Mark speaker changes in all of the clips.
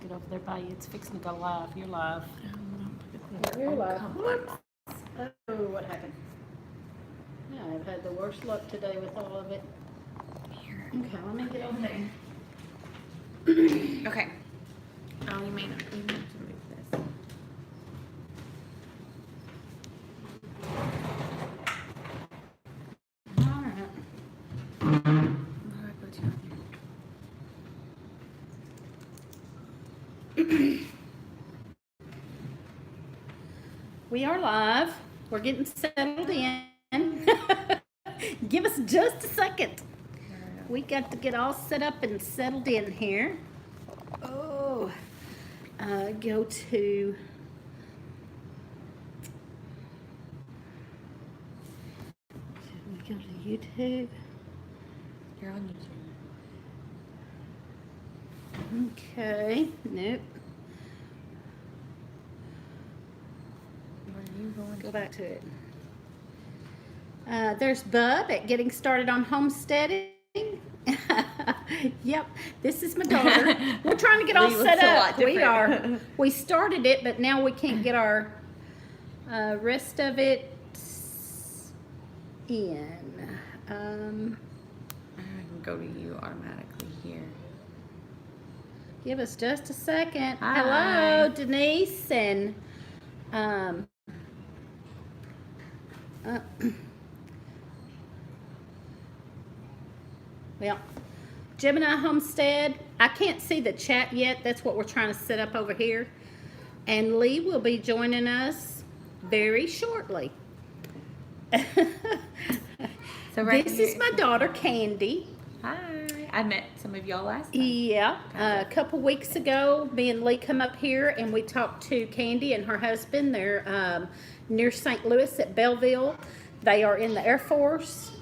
Speaker 1: Get over there by you. It's fixing to go live. You're live.
Speaker 2: You're live.
Speaker 1: Come on.
Speaker 2: Oh, what happened? Yeah, I've had the worst luck today with all of it.
Speaker 1: Here.
Speaker 2: Okay, let me get over there.
Speaker 1: Okay. Oh, you may not. You may have to move this.
Speaker 2: All right.
Speaker 1: All right, put you on here.
Speaker 2: We are live. We're getting settled in. Give us just a second. We got to get all set up and settled in here. Oh, go to YouTube.
Speaker 1: You're on YouTube.
Speaker 2: Okay, nope.
Speaker 1: Where are you going?
Speaker 2: Go back to it. There's Bub at Getting Started on Homesteading. Yep, this is my daughter. We're trying to get all
Speaker 1: Lee
Speaker 2: set
Speaker 1: looks a
Speaker 2: up.
Speaker 1: lot
Speaker 2: We are.
Speaker 1: different.
Speaker 2: We started it, but now we can't get our rest of it in.
Speaker 1: I can go to you automatically here.
Speaker 2: Give us just a second.
Speaker 1: Hi.
Speaker 2: Hello, Denise and well, Gemini Homestead. I can't see the chat yet. That's what we're trying to set up over here. And Lee will be joining us very shortly.
Speaker 1: So right
Speaker 2: This
Speaker 1: here-
Speaker 2: is my daughter, Candy.
Speaker 1: Hi. I met some of y'all last time.
Speaker 2: Yeah, a couple weeks ago, me and Lee come up here and we talked to Candy and her husband. They're near St. Louis at Belleville. They are in the Air Force.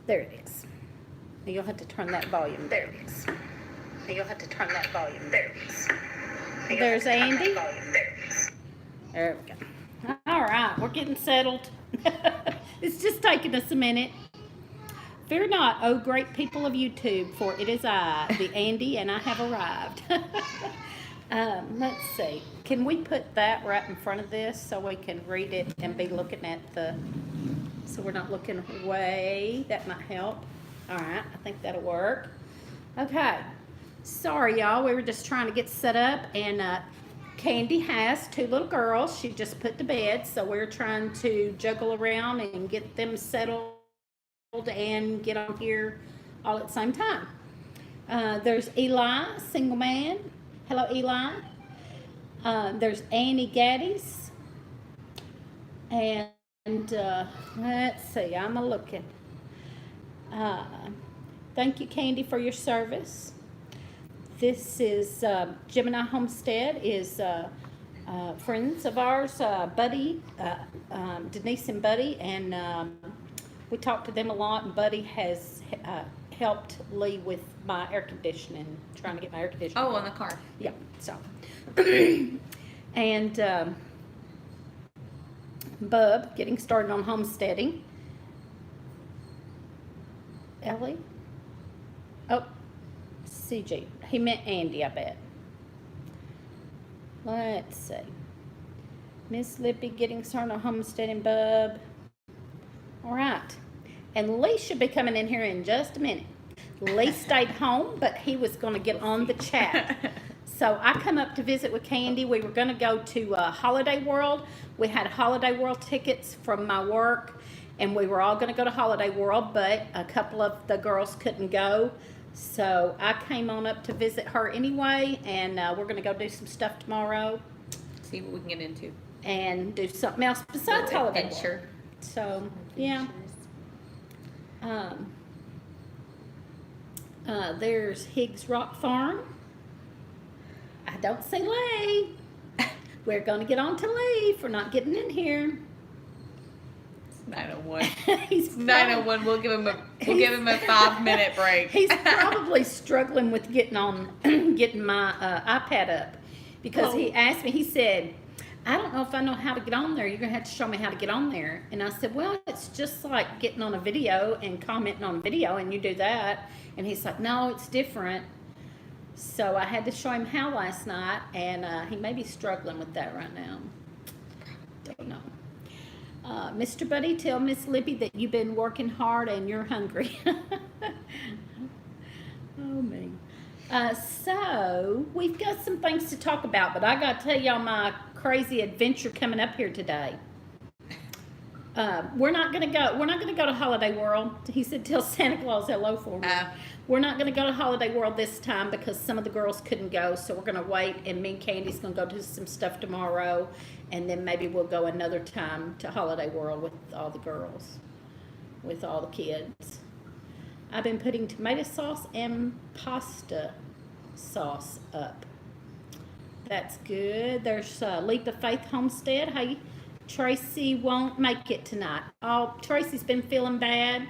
Speaker 2: There it is. You'll have to turn that volume. There it is. You'll have to turn that volume. There it is. There's Andy. There we go. All right, we're getting settled. It's just taking us a minute. Fear not, oh great people of YouTube, for it is I, the Andy, and I have arrived. Let's see. Can we put that right in front of this so we can read it and be looking at so we're not looking away? That might help. All right, I think that'll work. Okay. Sorry, y'all. We were just trying to get set up, and Candy has 2 little girls. She just put to bed, so we're trying to juggle around and get them settled and get on here all at the same time. There's Eli, single man. Hello, Eli. There's Annie Gaddis. And let's see, I'm looking. Thank you, Candy, for your service. This is Gemini Homestead is friends of ours, Buddy, Denise and Buddy, and we talked to them a lot, and Buddy has helped Lee with my air conditioning, trying to get my air conditioning.
Speaker 1: Oh, on the car.
Speaker 2: Yeah, so. And Bub, Getting Started on Homesteading. Ellie? Oh, CG. He meant Andy, I bet. Let's see. Miss Lippy, Getting Started on Homesteading, Bub. All right. And Lee should be coming in here in just a minute. Lee stayed home, but he was going to get on the chat. So I come up to visit with Candy. We were going to go to Holiday World. We had Holiday World tickets from my work, and we were all going to go to Holiday World, but a couple of the girls couldn't go. So I came on up to visit her anyway, and we're going to go do some stuff tomorrow.
Speaker 1: See what we can get into.
Speaker 2: And do something else besides Holiday World.
Speaker 1: Adventure.
Speaker 2: So, yeah. There's Higgs Rock Farm. I don't see Lee. We're going to get on to Lee for not getting in here.
Speaker 1: It's 9:01.
Speaker 2: He's
Speaker 1: 9:01. We'll give him a 5-minute break.
Speaker 2: He's probably struggling with getting my iPad up because he asked me. He said, "I don't know if I know how to get on there. You're gonna have to show me how to get on there." And I said, "Well, it's just like getting on a video and commenting on video, and you do that." And he's like, "No, it's different." So I had to show him how last night, and he may be struggling with that right now. Don't know. Mr. Buddy, tell Miss Libby that you've been working hard and you're hungry. Oh, me. So we've got some things to talk about, but I got to tell y'all my crazy adventure coming up here today. We're not gonna go to Holiday World. He said, "Tell Santa Claus hello for me." We're not gonna go to Holiday World this time because some of the girls couldn't go, so we're gonna wait. And me and Candy's gonna go do some stuff tomorrow, and then maybe we'll go another time to Holiday World with all the girls, with all the kids. I've been putting tomato sauce and pasta sauce up. That's good. There's Leap of Faith Homestead. Hey, Tracy won't make it tonight. Oh, Tracy's been feeling bad,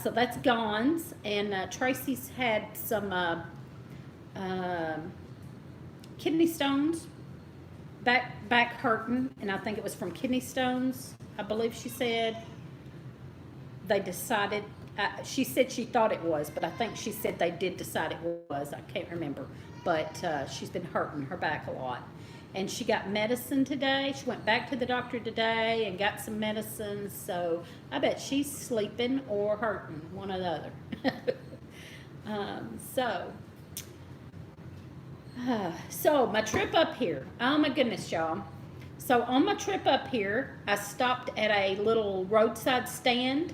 Speaker 2: so that's Gone's. And Tracy's had some kidney stones, back hurting, and I think it was from kidney stones. I believe she said they decided. She said she thought it was, but I think she said they did decide it was. I can't remember, but she's been hurting her back a lot. And she got medicine today. She went back to the doctor today and got some medicine. So I bet she's sleeping or hurting, one or the other. So my trip up here. Oh my goodness, y'all. So on my trip up here, I stopped at a little roadside stand.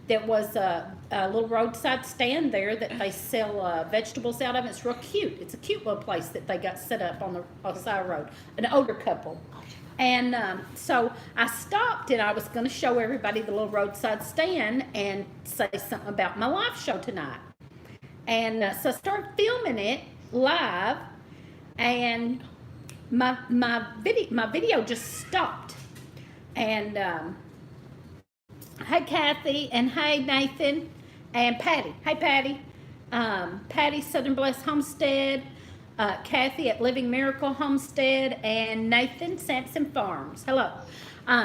Speaker 2: That was a little roadside stand there that they sell vegetables out of. It's real cute. It's a cute little place that they got set up on the side of the road. An older couple. And so I stopped and I was going to show everybody the little roadside stand and say something about my live show tonight. And so I started filming it live, and my video just stopped. And hey, Kathy, and hey, Nathan, and Patty. Hey, Patty. Patty, Southern Blessed Homestead, Kathy at Living Miracle Homestead, and Nathan, Sampson Farms. Hello.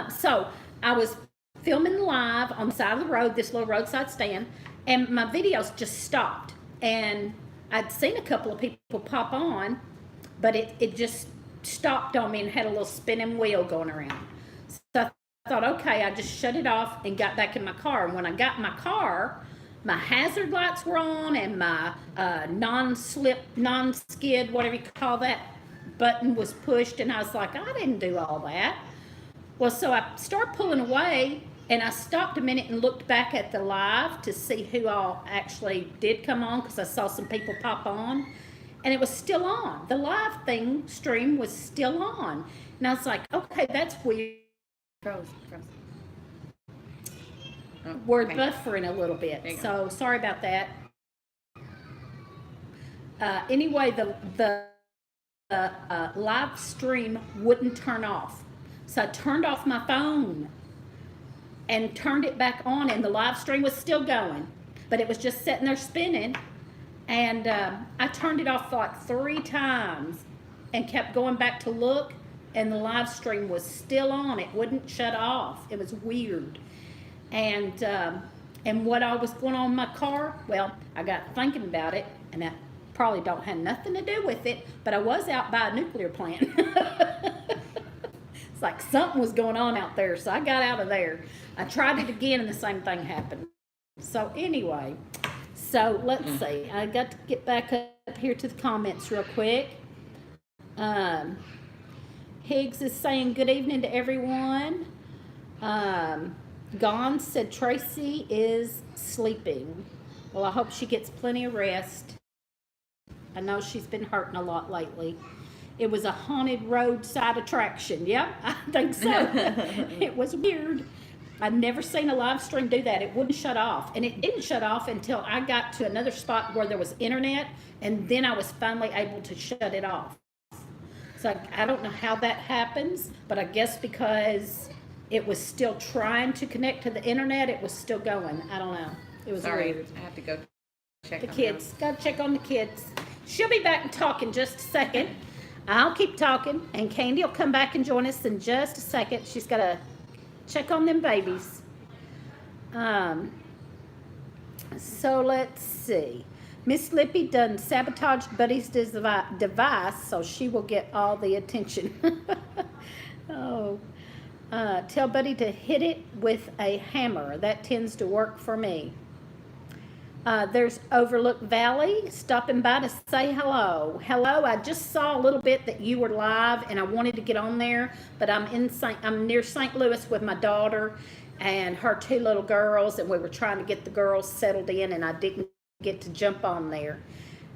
Speaker 2: So I was filming live on the side of the road, this little roadside stand, and my videos just stopped. And I'd seen a couple of people pop on, but it just stopped on me and had a little spinning wheel going around. So I thought, okay, I just shut it off and got back in my car. And when I got in my car, my hazard lights were on and my non-slip, non-skid, whatever you call that, button was pushed. And I was like, I didn't do all that. Well, so I started pulling away, and I stopped a minute and looked back at the live to see who all actually did come on, because I saw some people pop on. And it was still on. The live stream was still on. And I was like, okay, that's weird.
Speaker 1: Froze. Oh,
Speaker 2: We're
Speaker 1: okay.
Speaker 2: buffering a little bit, so sorry about that. Anyway, the live stream wouldn't turn off, so I turned off my phone and turned it back on, and the live stream was still going, but it was just sitting there spinning. And I turned it off like 3 times and kept going back to look, and the live stream was still on. It wouldn't shut off. It was weird. And what I was going on in my car, well, I got thinking about it, and that probably don't have nothing to do with it, but I was out by a nuclear plant. It's like something was going on out there, so I got out of there. I tried it again, and the same thing happened. So anyway, so let's see. I got to get back up here to the comments real quick. Higgs is saying good evening to everyone. Gone said Tracy is sleeping. Well, I hope she gets plenty of rest. I know she's been hurting a lot lately. It was a haunted roadside attraction. Yep, I think so. It was weird. I've never seen a live stream do that. It wouldn't shut off. And it didn't shut off until I got to another spot where there was internet, and then I was finally able to shut it off. So I don't know how that happens, but I guess because it was still trying to connect to the internet, it was still going. I don't know. It was weird.
Speaker 1: I have to go check
Speaker 2: The
Speaker 1: on
Speaker 2: kids. Got to check on the kids. She'll be back and talk in just a second. I'll keep talking, and Candy will come back and join us in just a second. She's got to check on them babies. So let's see. Miss Lippy done sabotaged Buddy's device, so she will get all the attention. Oh. Tell Buddy to hit it with a hammer. That tends to work for me. There's Overlook Valley stopping by to say hello. Hello, I just saw a little bit that you were live and I wanted to get on there, but I'm near St. Louis with my daughter and her 2 little girls, and we were trying to get the girls settled in, and I didn't get to jump on there.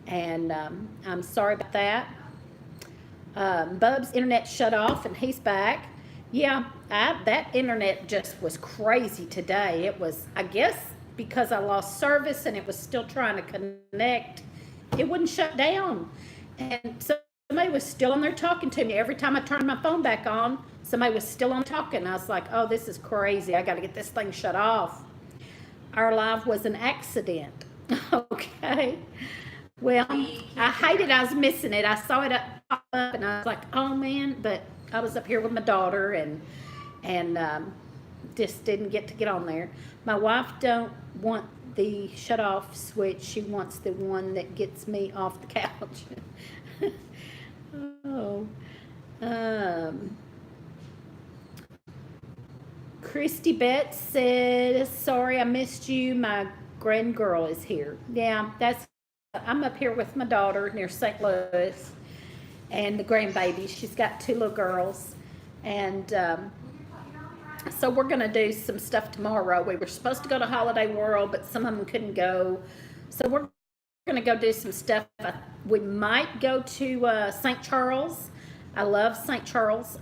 Speaker 2: And I'm sorry about that. Bub's internet shut off and he's back. Yeah, that internet just was crazy today. It was, I guess, because I lost service and it was still trying to connect, it wouldn't shut down. And somebody was still on there talking to me. Every time I turned my phone back on, somebody was still on talking. I was like, oh, this is crazy. I got to get this thing shut off. Our live was an accident. Okay. Well, I hated I was missing it. I saw it pop up and I was like, oh man, but I was up here with my daughter and just didn't get on there. My wife don't want the shut off switch. She wants the one that gets me off the couch. Oh. Christy Betts said, sorry I missed you. My grandgirl is here. Yeah, I'm up here with my daughter near St. Louis and the grandbaby. She's got 2 little girls. And so we're going to do some stuff tomorrow. We were supposed to go to Holiday World, but some of them couldn't go. So we're going to go do some stuff. We might go to St. Charles. I love St. Charles.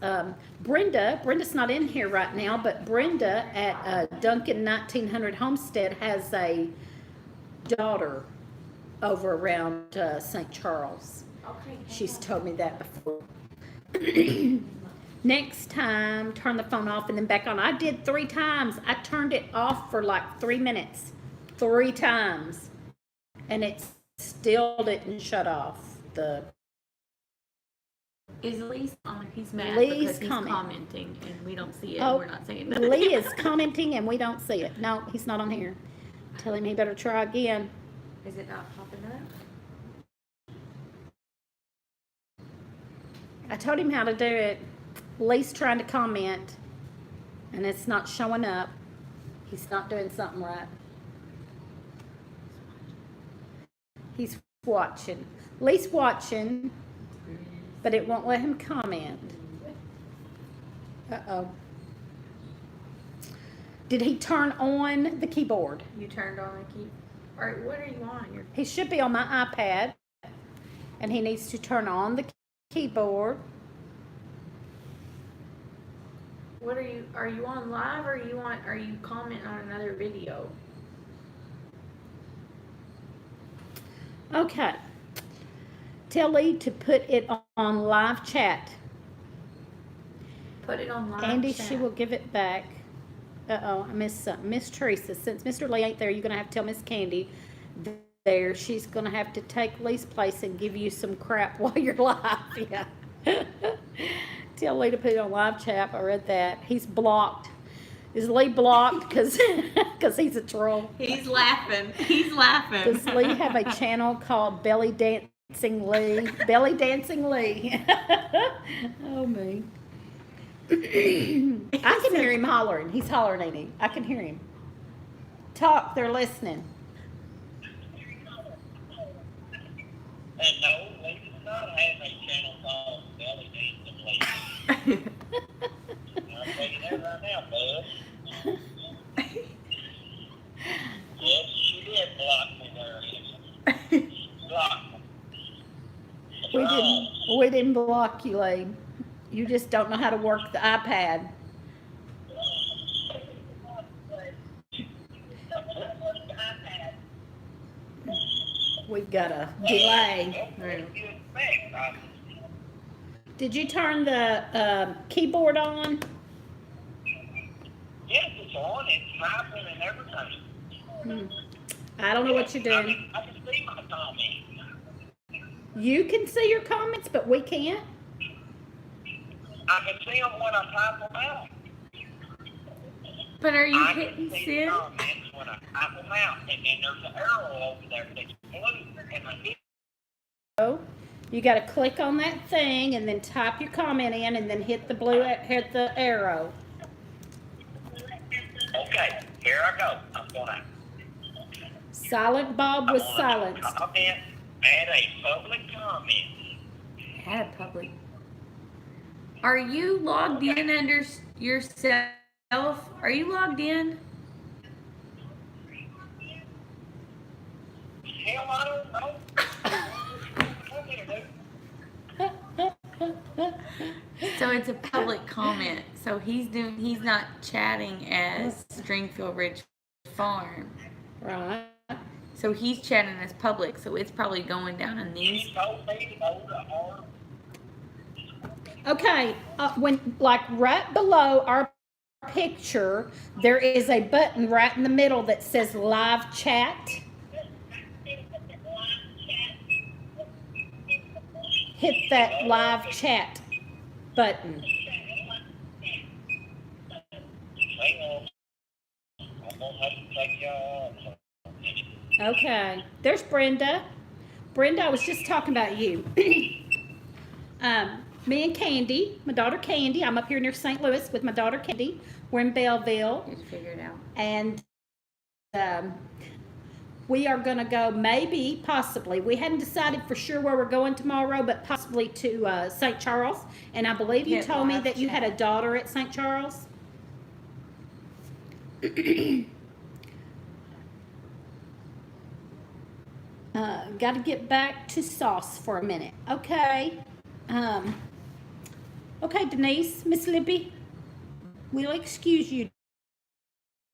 Speaker 2: Brenda's not in here right now, but Brenda at Duncan 1900 Homestead has a daughter over around St. Charles.
Speaker 1: Okay.
Speaker 2: She's told me that before. Next time, turn the phone off and then back on. I did 3 times. I turned it off for like 3 minutes. 3 times. And it still didn't shut off.
Speaker 1: Is Lee's on? He's mad
Speaker 2: Lee's
Speaker 1: because he's commenting and we don't see it.
Speaker 2: Oh,
Speaker 1: we're not saying nothing.
Speaker 2: Lee is commenting and we don't see it. No, he's not on here. Tell him he better try again.
Speaker 1: Is it not popping up?
Speaker 2: I told him how to do it. Lee's trying to comment and it's not showing up. He's not doing something right. He's watching. Lee's watching, but it won't let him comment. Uh-oh. Did he turn on the keyboard?
Speaker 1: You turned on the key. All right, what are you on?
Speaker 2: He should be on my iPad, and he needs to turn on the keyboard.
Speaker 1: What are you on live or are you commenting on another video?
Speaker 2: Okay. Tell Lee to put it on live chat.
Speaker 1: Put it on live
Speaker 2: Andy,
Speaker 1: chat.
Speaker 2: she will give it back. Uh-oh, I missed something. Miss Teresa, since Mr. Lee ain't there, you're going to have to tell Miss Candy there. She's going to have to take Lee's place and give you some crap while you're live. Yeah. Tell Lee to put it on live chat. I read that. He's blocked. Is Lee blocked because he's a troll?
Speaker 1: He's laughing. He's laughing.
Speaker 2: Does Lee have a channel called Belly Dancing Lee? Belly Dancing Lee. Oh, me. I can hear him hollering. He's hollering, ain't he? I can hear him. Talk, they're listening.
Speaker 3: And no, they do not have a channel called Belly Dancing Lee. I'll tell you that right now, bud. Yes, she did block me there. Block me.
Speaker 2: We didn't block you, Lee. You just don't know how to work the iPad. We've got a delay. Did you turn the keyboard on?
Speaker 3: Yes, it's on. It's typing and everything.
Speaker 2: I don't know what you're doing.
Speaker 3: I can see my comments.
Speaker 2: You can see your comments, but we can't.
Speaker 3: I can see them when I type them out.
Speaker 1: But are you
Speaker 3: I can
Speaker 1: hitting
Speaker 3: see
Speaker 1: send?
Speaker 3: comments when I type them out, and then there's an arrow over there that's blue, and I hit.
Speaker 2: You got to click on that thing and then type your comment in and then hit the arrow.
Speaker 3: Okay, here I go. I'm gonna.
Speaker 2: Silent Bob was silenced.
Speaker 3: Comment, add a public comment.
Speaker 1: Add public. Are you logged in under yourself? Are you logged in?
Speaker 3: Hell, I don't know.
Speaker 1: So it's a public comment. So he's not chatting as Stringfield Ridge Farm.
Speaker 2: Right.
Speaker 1: So he's chatting as public. So it's probably going down in these.
Speaker 2: Okay, when like right below our picture, there is a button right in the middle that says live chat. Hit that live chat button. Okay, there's Brenda. Brenda, I was just talking about you. Me and Candy, my daughter Candy, I'm up here near St. Louis with my daughter Candy. We're in Belleville.
Speaker 1: Just figure it out.
Speaker 2: And we are going to go maybe, possibly. We hadn't decided for sure where we're going tomorrow, but possibly to St. Charles. And I believe you told me that you had a daughter at St. Charles. Got to get back to sauce for a minute. Okay. Okay, Denise, Miss Libby, we'll excuse you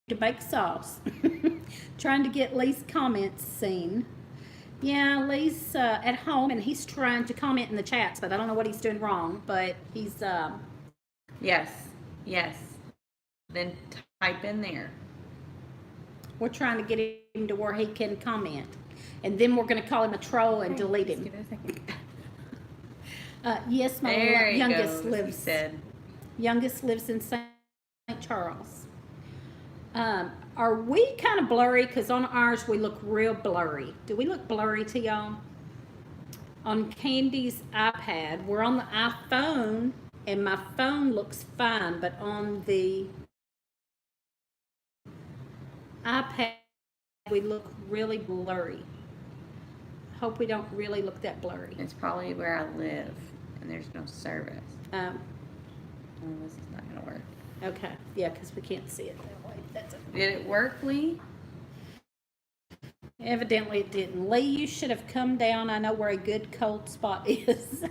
Speaker 2: to make sauce. Trying to get Lee's comments seen. Yeah, Lee's at home and he's trying to comment in the chats, but I don't know what he's doing wrong, but he's
Speaker 1: Yes. Then type in there.
Speaker 2: We're trying to get him to where he can comment. And then we're going to call him a troll and delete him.
Speaker 1: Give it a second.
Speaker 2: Yes, my
Speaker 1: There he
Speaker 2: youngest
Speaker 1: goes,
Speaker 2: lives.
Speaker 1: he said.
Speaker 2: Youngest lives in St. Charles. Are we kind of blurry? Because on ours we look real blurry. Do we look blurry to y'all? On Candy's iPad, we're on the iPhone, and my phone looks fine, but on the iPad we look really blurry. Hope we don't really look that blurry.
Speaker 1: It's probably where I live, and there's no service. Oh, this is not gonna work.
Speaker 2: Okay, yeah, because we can't see it that way. That's it.
Speaker 1: Did it work, Lee?
Speaker 2: Evidently it didn't. Lee, you should have come down. I know where a good cold spot is.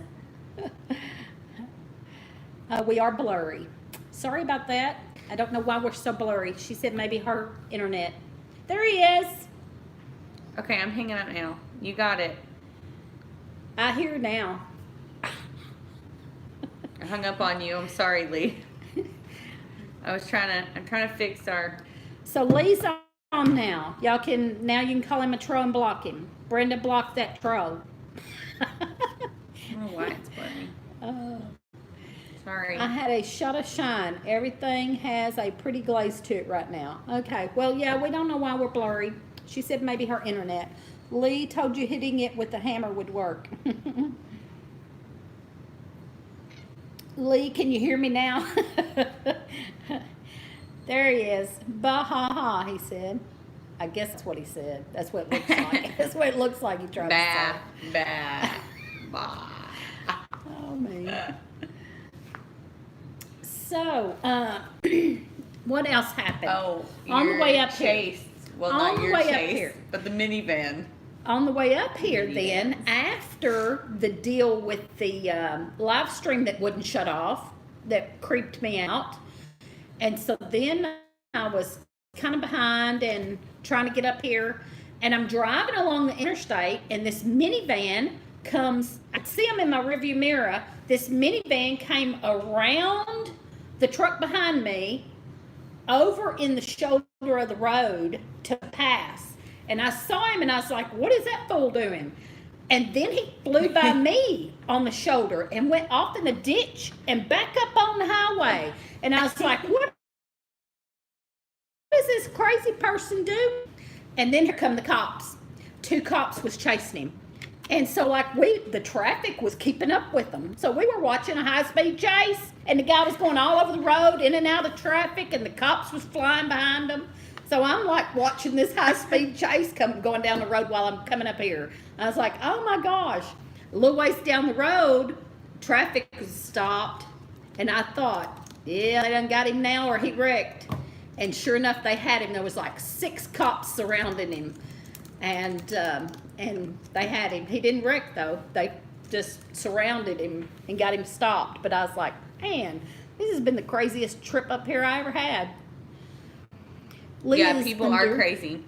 Speaker 2: We are blurry. Sorry about that. I don't know why we're so blurry. She said maybe her internet. There he is.
Speaker 1: Okay, I'm hanging up now. You got it.
Speaker 2: I hear now.
Speaker 1: I hung up on you. I'm sorry, Lee. I'm trying to fix our.
Speaker 2: So Lee's on now. Now you can call him a troll and block him. Brenda blocked that troll.
Speaker 1: I don't know why it's blurry. Sorry.
Speaker 2: I had a shot of shine. Everything has a pretty glaze to it right now. Okay, well, yeah, we don't know why we're blurry. She said maybe her internet. Lee told you hitting it with the hammer would work. Lee, can you hear me now? There he is. Bah-ha-ha, he said. I guess that's what he said. That's what it looks like. That's what it looks like he tried to say.
Speaker 1: Bah.
Speaker 2: Oh, man. So, what else happened?
Speaker 1: Oh,
Speaker 2: on the way up
Speaker 1: chased.
Speaker 2: here.
Speaker 1: Well,
Speaker 2: On
Speaker 1: not
Speaker 2: the
Speaker 1: your
Speaker 2: way up
Speaker 1: chase,
Speaker 2: here.
Speaker 1: but the minivan.
Speaker 2: On the way up here then,
Speaker 1: Yes.
Speaker 2: after the deal with the live stream that wouldn't shut off, that creeped me out. And so then I was kind of behind and trying to get up here. And I'm driving along the interstate and this minivan comes, I see him in my rearview mirror. This minivan came around the truck behind me over in the shoulder of the road to pass. And I saw him and I was like, what is that fool doing? And then he flew by me on the shoulder and went off in the ditch and back up on the highway. And I was like, what is is this crazy person do? And then here come the cops. 2 cops was chasing him. And so like the traffic was keeping up with them. So we were watching a high-speed chase, and the guy was going all over the road, in and out of traffic, and the cops was flying behind him. So I'm like watching this high-speed chase going down the road while I'm coming up here. I was like, oh my gosh. A little ways down the road, traffic was stopped, and I thought, yeah, they done got him now or he wrecked. And sure enough, they had him. There was like 6 cops surrounding him, and they had him. He didn't wreck though. They just surrounded him and got him stopped. But I was like, man, this has been the craziest trip up here I ever had.
Speaker 1: Yeah, people are crazy.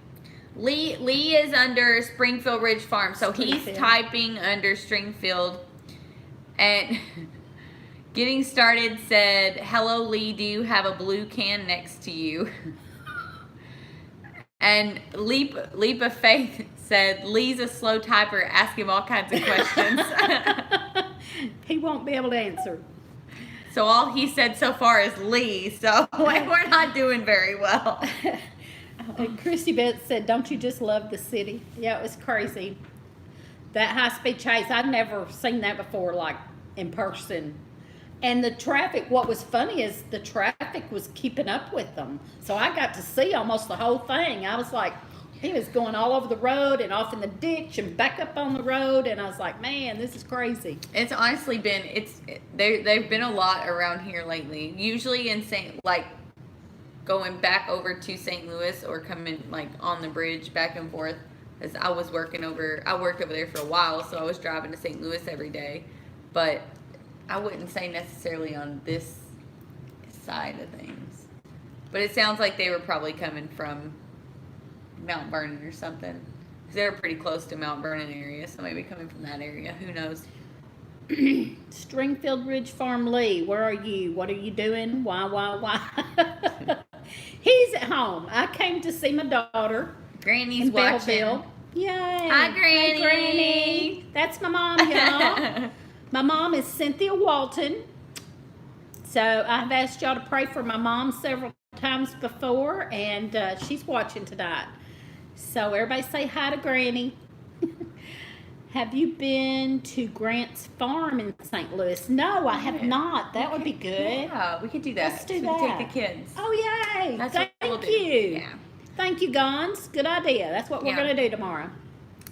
Speaker 1: Lee is under Springfield Ridge Farm, so he's typing under Stringfield, and getting started said, "Hello, Lee. Do you have a blue can next to you?" And Leap of Faith said, "Lee's a slow typer. Ask him all kinds of questions."
Speaker 2: He won't be able to answer.
Speaker 1: So all he said so far is Lee. So we're not doing very well.
Speaker 2: Christy Beth said, "Don't you just love the city?" Yeah, it was crazy. That high-speed chase, I'd never seen that before, like in person. And the traffic, what was funny is the traffic was keeping up with them. So I got to see almost the whole thing. I was like, he was going all over the road and off in the ditch and back up on the road. And I was like, man, this is crazy.
Speaker 1: It's honestly been, they've been a lot around here lately. Usually in going back over to St. Louis or coming like on the bridge back and forth. As I worked over there for a while, so I was driving to St. Louis every day. But I wouldn't say necessarily on this side of things. But it sounds like they were probably coming from Mount Vernon or something. Because they're pretty close to Mount Vernon area, so maybe coming from that area. Who knows?
Speaker 2: Stringfield Ridge Farm Lee, where are you? What are you doing? Why? He's at home. I came to see my daughter.
Speaker 1: Granny's
Speaker 2: in
Speaker 1: watching.
Speaker 2: Belleville. Yay.
Speaker 1: Hi, Granny.
Speaker 2: Hey, Granny. That's my mom, y'all. My mom is Cynthia Walton. So I've asked y'all to pray for my mom several times before, and she's watching tonight. So everybody say hi to Granny. Have you been to Grant's Farm in St. Louis? No, I have not. That would be good.
Speaker 1: Yeah, we could do that.
Speaker 2: Let's do
Speaker 1: We
Speaker 2: that.
Speaker 1: could take the kids.
Speaker 2: Oh, yay.
Speaker 1: That's what we'll
Speaker 2: Thank
Speaker 1: do.
Speaker 2: you.
Speaker 1: Yeah.
Speaker 2: Thank you, Gons. Good idea. That's what we're going to do tomorrow.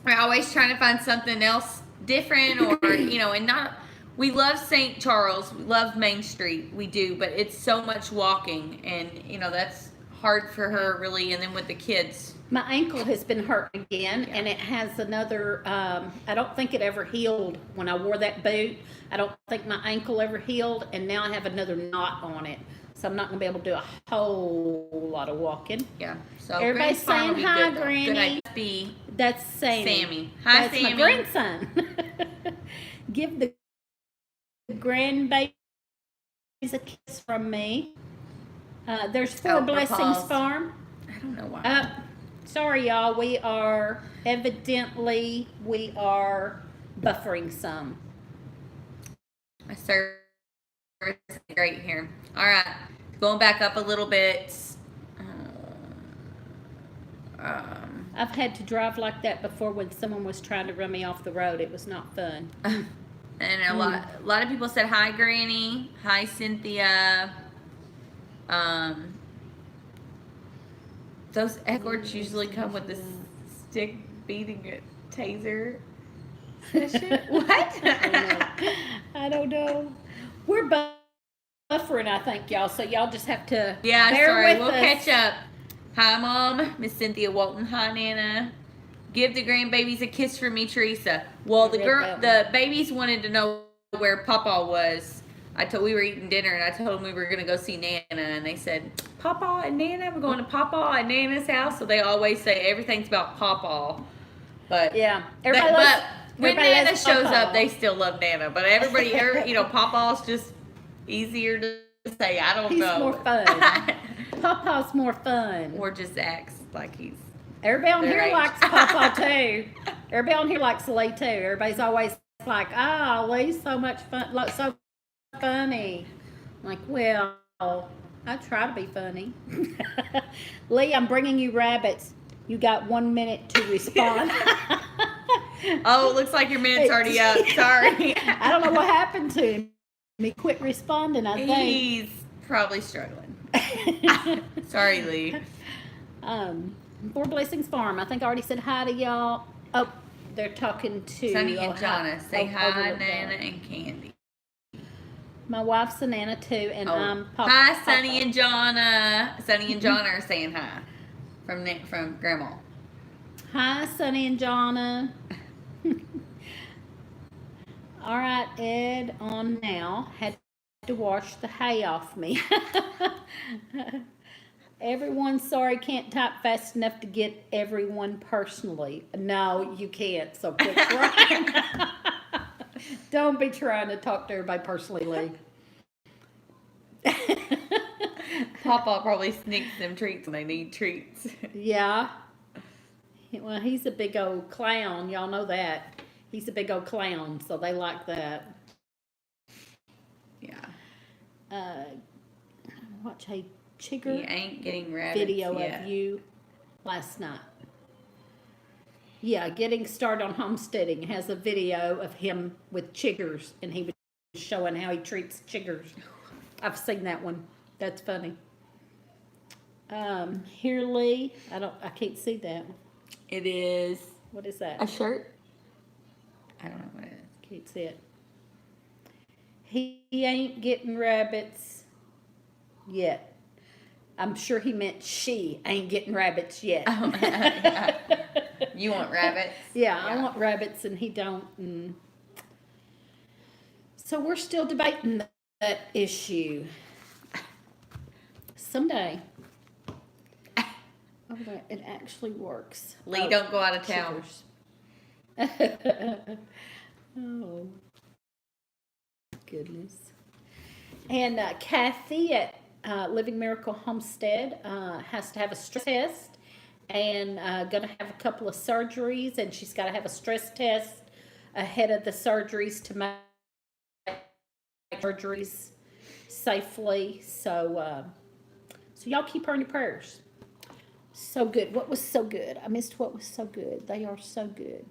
Speaker 1: We're always trying to find something else different, or and not. We love St. Charles. We love Main Street. We do, but it's so much walking, and that's hard for her really. And then with the kids,
Speaker 2: my ankle has been hurt again, and it has another. I don't think it ever healed when I wore that boot. I don't think my ankle ever healed, and now I have another knot on it. So I'm not going to be able to do a whole lot of walking.
Speaker 1: Yeah. So
Speaker 2: everybody's saying hi,
Speaker 1: good,
Speaker 2: Granny.
Speaker 1: Good.
Speaker 2: That's Sammy.
Speaker 1: Hi,
Speaker 2: That's
Speaker 1: Sammy.
Speaker 2: my grandson. Give the grandbabies a kiss from me. There's 4 Blessings
Speaker 1: pause.
Speaker 2: Farm.
Speaker 1: I don't know why.
Speaker 2: Sorry, y'all. We are buffering some.
Speaker 1: My service is great here. All right, going back up a little bit.
Speaker 2: I've had to drive like that before when someone was trying to run me off the road. It was not fun.
Speaker 1: And a lot of people said hi, Granny. Hi, Cynthia. Those escorts usually come with this stick beating a taser session. What?
Speaker 2: I don't know. We're buffering, I think, y'all. So y'all just have to
Speaker 1: Yeah,
Speaker 2: bear
Speaker 1: sorry.
Speaker 2: with
Speaker 1: We'll
Speaker 2: us.
Speaker 1: catch up. Hi, Mom. Miss Cynthia Walton. Hi, Nana. Give the grandbabies a kiss from me, Teresa. Well, the babies wanted to know where Papa was. We were eating dinner, and I told them we were going to go see Nana, and they said, Papa and Nana, we're going to Papa and Nana's house. So they always say everything's about Papa. But
Speaker 2: Yeah.
Speaker 1: when
Speaker 2: everybody
Speaker 1: Nana
Speaker 2: loves
Speaker 1: shows
Speaker 2: Papa.
Speaker 1: up, they still love Nana. But everybody, Papa's just easier to say. I don't
Speaker 2: He's
Speaker 1: know.
Speaker 2: more fun. Papa's more fun.
Speaker 1: Or just acts like he's.
Speaker 2: Everybody on
Speaker 1: their
Speaker 2: here
Speaker 1: age.
Speaker 2: likes Papa too. Everybody on here likes Lee too. Everybody's always like, Lee's so much fun, so funny. I'm like, well, I try to be funny. Lee, I'm bringing you rabbits. You got 1 minute to respond.
Speaker 1: Oh, it looks like your minute's already up. Sorry.
Speaker 2: I don't know what happened to him. He quit responding, I think.
Speaker 1: He's probably struggling. Sorry, Lee.
Speaker 2: Four Blessings Farm. I think I already said hi to y'all. Oh, they're talking to
Speaker 1: Sonny and Jonna. Say hi,
Speaker 2: Overlook
Speaker 1: Nana
Speaker 2: Valley.
Speaker 1: and Candy.
Speaker 2: My wife's a Nana too, and I'm Papa.
Speaker 1: Hi, Sonny and Jonna. Sonny and Jonna are saying hi from Grandma.
Speaker 2: Hi, Sonny and Jonna. All right, Ed, on now. Had to wash the hay off me. Everyone, sorry, can't type fast enough to get everyone personally. No, you can't, so quit trying. Don't be trying to talk to everybody personally, Lee.
Speaker 1: Papa probably sneaks them treats when they need treats.
Speaker 2: Yeah. Well, he's a big old clown. Y'all know that. He's a big old clown, so they like that.
Speaker 1: Yeah.
Speaker 2: Watch a chigger
Speaker 1: He ain't getting rabbits
Speaker 2: video
Speaker 1: yet.
Speaker 2: of you last night. Yeah, Getting Started on Homesteading has a video of him with chiggers, and he was showing how he treats chiggers. I've seen that one. That's funny. Here, Lee. I can't see that.
Speaker 1: It is
Speaker 2: What is that?
Speaker 1: a shirt. I don't know what it is.
Speaker 2: Can't see it. He ain't getting rabbits yet. I'm sure he meant she ain't getting rabbits yet.
Speaker 1: Oh, yeah. You want rabbits?
Speaker 2: Yeah, I want rabbits and he don't. So we're still debating that issue. Someday. Oh, it actually works.
Speaker 1: Lee, don't go out of town.
Speaker 2: Oh, goodness. And Kathy at Living Miracle Homestead has to have a stress test and going to have a couple of surgeries, and she's got to have a stress test ahead of the surgeries to make surgeries safely. So y'all keep her in your prayers. So good. What was so good? I missed what was so good. They are so good.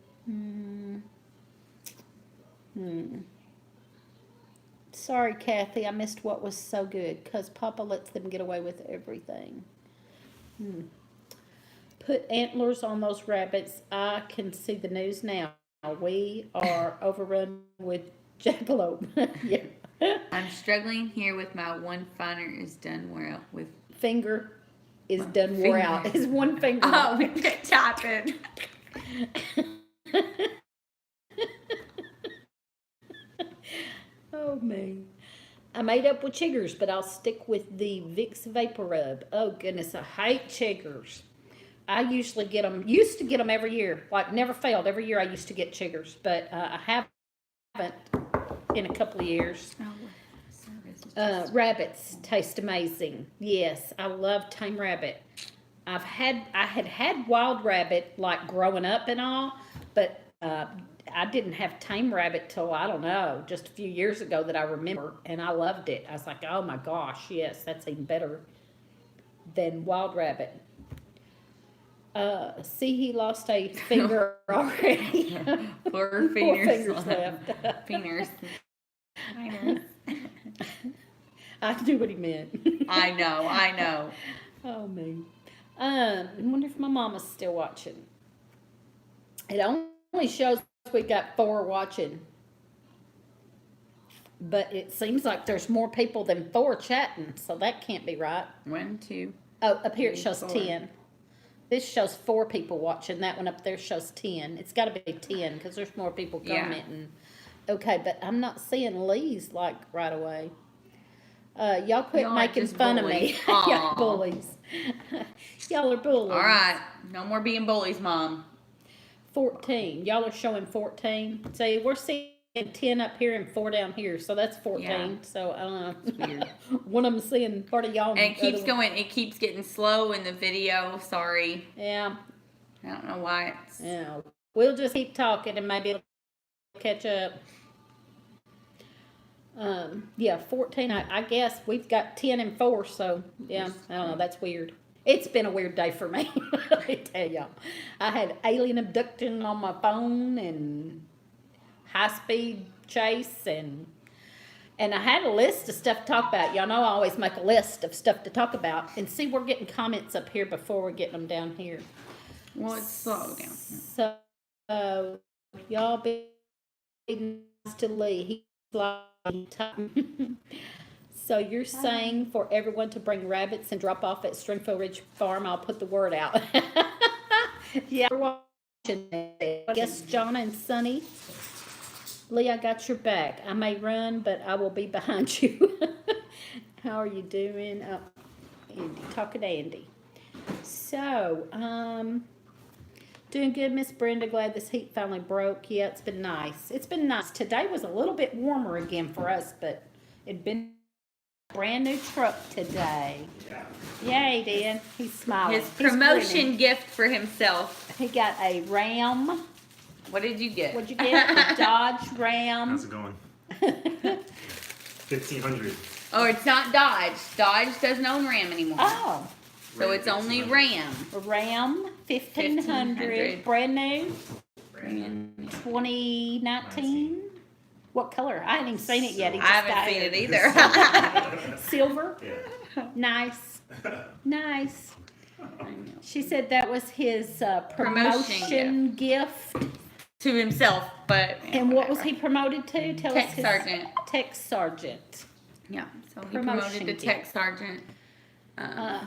Speaker 2: Sorry, Kathy, I missed what was so good because Papa lets them get away with everything. Put antlers on those rabbits. I can see the news now. We are overrun with jackalope. Yeah.
Speaker 1: I'm struggling here with my one finger is done well with.
Speaker 2: Finger is done wore out. It's one finger.
Speaker 1: Oh, we quit typing.
Speaker 2: Oh, me. I made up with chiggers, but I'll stick with the Vicks Vapor Rub. Oh, goodness, I hate chiggers. I used to get them every year. Like, never failed. Every year I used to get chiggers, but I haven't in a couple of years. Rabbits taste amazing. Yes, I love tame rabbit. I had wild rabbit like growing up and all, but I didn't have tame rabbit till, I don't know, just a few years ago that I remember, and I loved it. I was like, oh my gosh, yes, that's even better than wild rabbit. See, he lost a finger already.
Speaker 1: Four fingers
Speaker 2: left.
Speaker 1: Fingers.
Speaker 2: I knew what he meant.
Speaker 1: I know.
Speaker 2: Oh, me. I wonder if my mama's still watching. It only shows we got 4 watching. But it seems like there's more people than 4 chatting, so that can't be right.
Speaker 1: 1, 2.
Speaker 2: Oh, up here it shows
Speaker 1: 4.
Speaker 2: 10. This shows 4 people watching. That one up there shows 10. It's got to be 10 because there's more people commenting. Yeah. Okay, but I'm not seeing Lee's like right away. Y'all quit making fun of me. Y'all bullies. Y'all are bullies.
Speaker 1: All right. No more being bullies, Mom.
Speaker 2: 14. Y'all are showing 14. See, we're seeing 10 up here and 4 down here, so that's 14.
Speaker 1: Yeah.
Speaker 2: So I don't know.
Speaker 1: It's weird.
Speaker 2: One of them seeing part of y'all.
Speaker 1: And it keeps going. It keeps getting slow in the video. Sorry.
Speaker 2: Yeah.
Speaker 1: I don't know why it's.
Speaker 2: Yeah. We'll just keep talking and maybe it'll catch up. Yeah, 14. I guess we've got 10 and 4. So yeah, I don't know. That's weird. It's been a weird day for me. Let me tell y'all. I had alien abduction on my phone and high speed chase and I had a list of stuff to talk about. Y'all know I always make a list of stuff to talk about. And see, we're getting comments up here before we're getting them down here.
Speaker 1: Well, it's slow down.
Speaker 2: So, y'all be nice to Lee. He's like, so you're saying for everyone to bring rabbits and drop off at Stringfield Ridge Farm, I'll put the word out. Yeah, we're watching. I guess John and Sonny. Lee, I got your back. I may run, but I will be behind you. How are you doing? Andy, talking to Andy. So, doing good, Miss Brenda. Glad this heat finally broke. Yeah, it's been nice. It's been nice. Today was a little bit warmer again for us, but it'd been a brand new truck today. Yay, Dan. He's smiling.
Speaker 1: His promotion gift for himself.
Speaker 2: He got a Ram.
Speaker 1: What did you get?
Speaker 2: What'd you get? A Dodge Ram.
Speaker 4: How's it going? 1500.
Speaker 1: Oh, it's not Dodge. Dodge doesn't own Ram anymore.
Speaker 2: Oh,
Speaker 1: So it's only Ram.
Speaker 2: a Ram 1500,
Speaker 1: 1500.
Speaker 2: brand new,
Speaker 1: Brand new.
Speaker 2: 2019. What color? I haven't even seen it yet. He
Speaker 1: I
Speaker 2: just
Speaker 1: haven't
Speaker 2: got
Speaker 1: seen it
Speaker 2: here.
Speaker 1: either.
Speaker 2: Silver.
Speaker 4: Yeah.
Speaker 2: Nice. Nice. She said that was his
Speaker 1: Promotion
Speaker 2: promotion gift.
Speaker 1: To himself, but.
Speaker 2: And what was he promoted to? Tell us
Speaker 1: Tech
Speaker 2: his
Speaker 1: sergeant.
Speaker 2: Tech sergeant.
Speaker 1: Yeah, so he
Speaker 2: Promotion
Speaker 1: promoted to
Speaker 2: gift.
Speaker 1: tech sergeant
Speaker 2: Uh,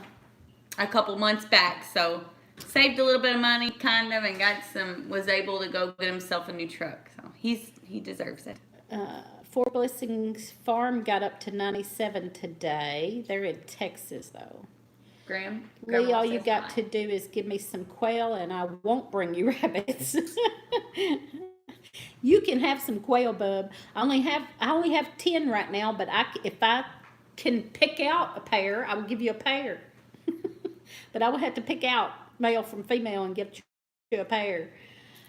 Speaker 1: a couple months back. So saved a little bit of money, kind of, and was able to go get himself a new truck. So he deserves it.
Speaker 2: Fort Blessings Farm got up to 97 today. They're in Texas though.
Speaker 1: Lee,
Speaker 2: Lee, all you got to do is give me some quail and I won't bring you rabbits. You can have some quail, bub. I only have 10 right now, but if I can pick out a pair, I will give you a pair. But I will have to pick out male from female and get you a pair.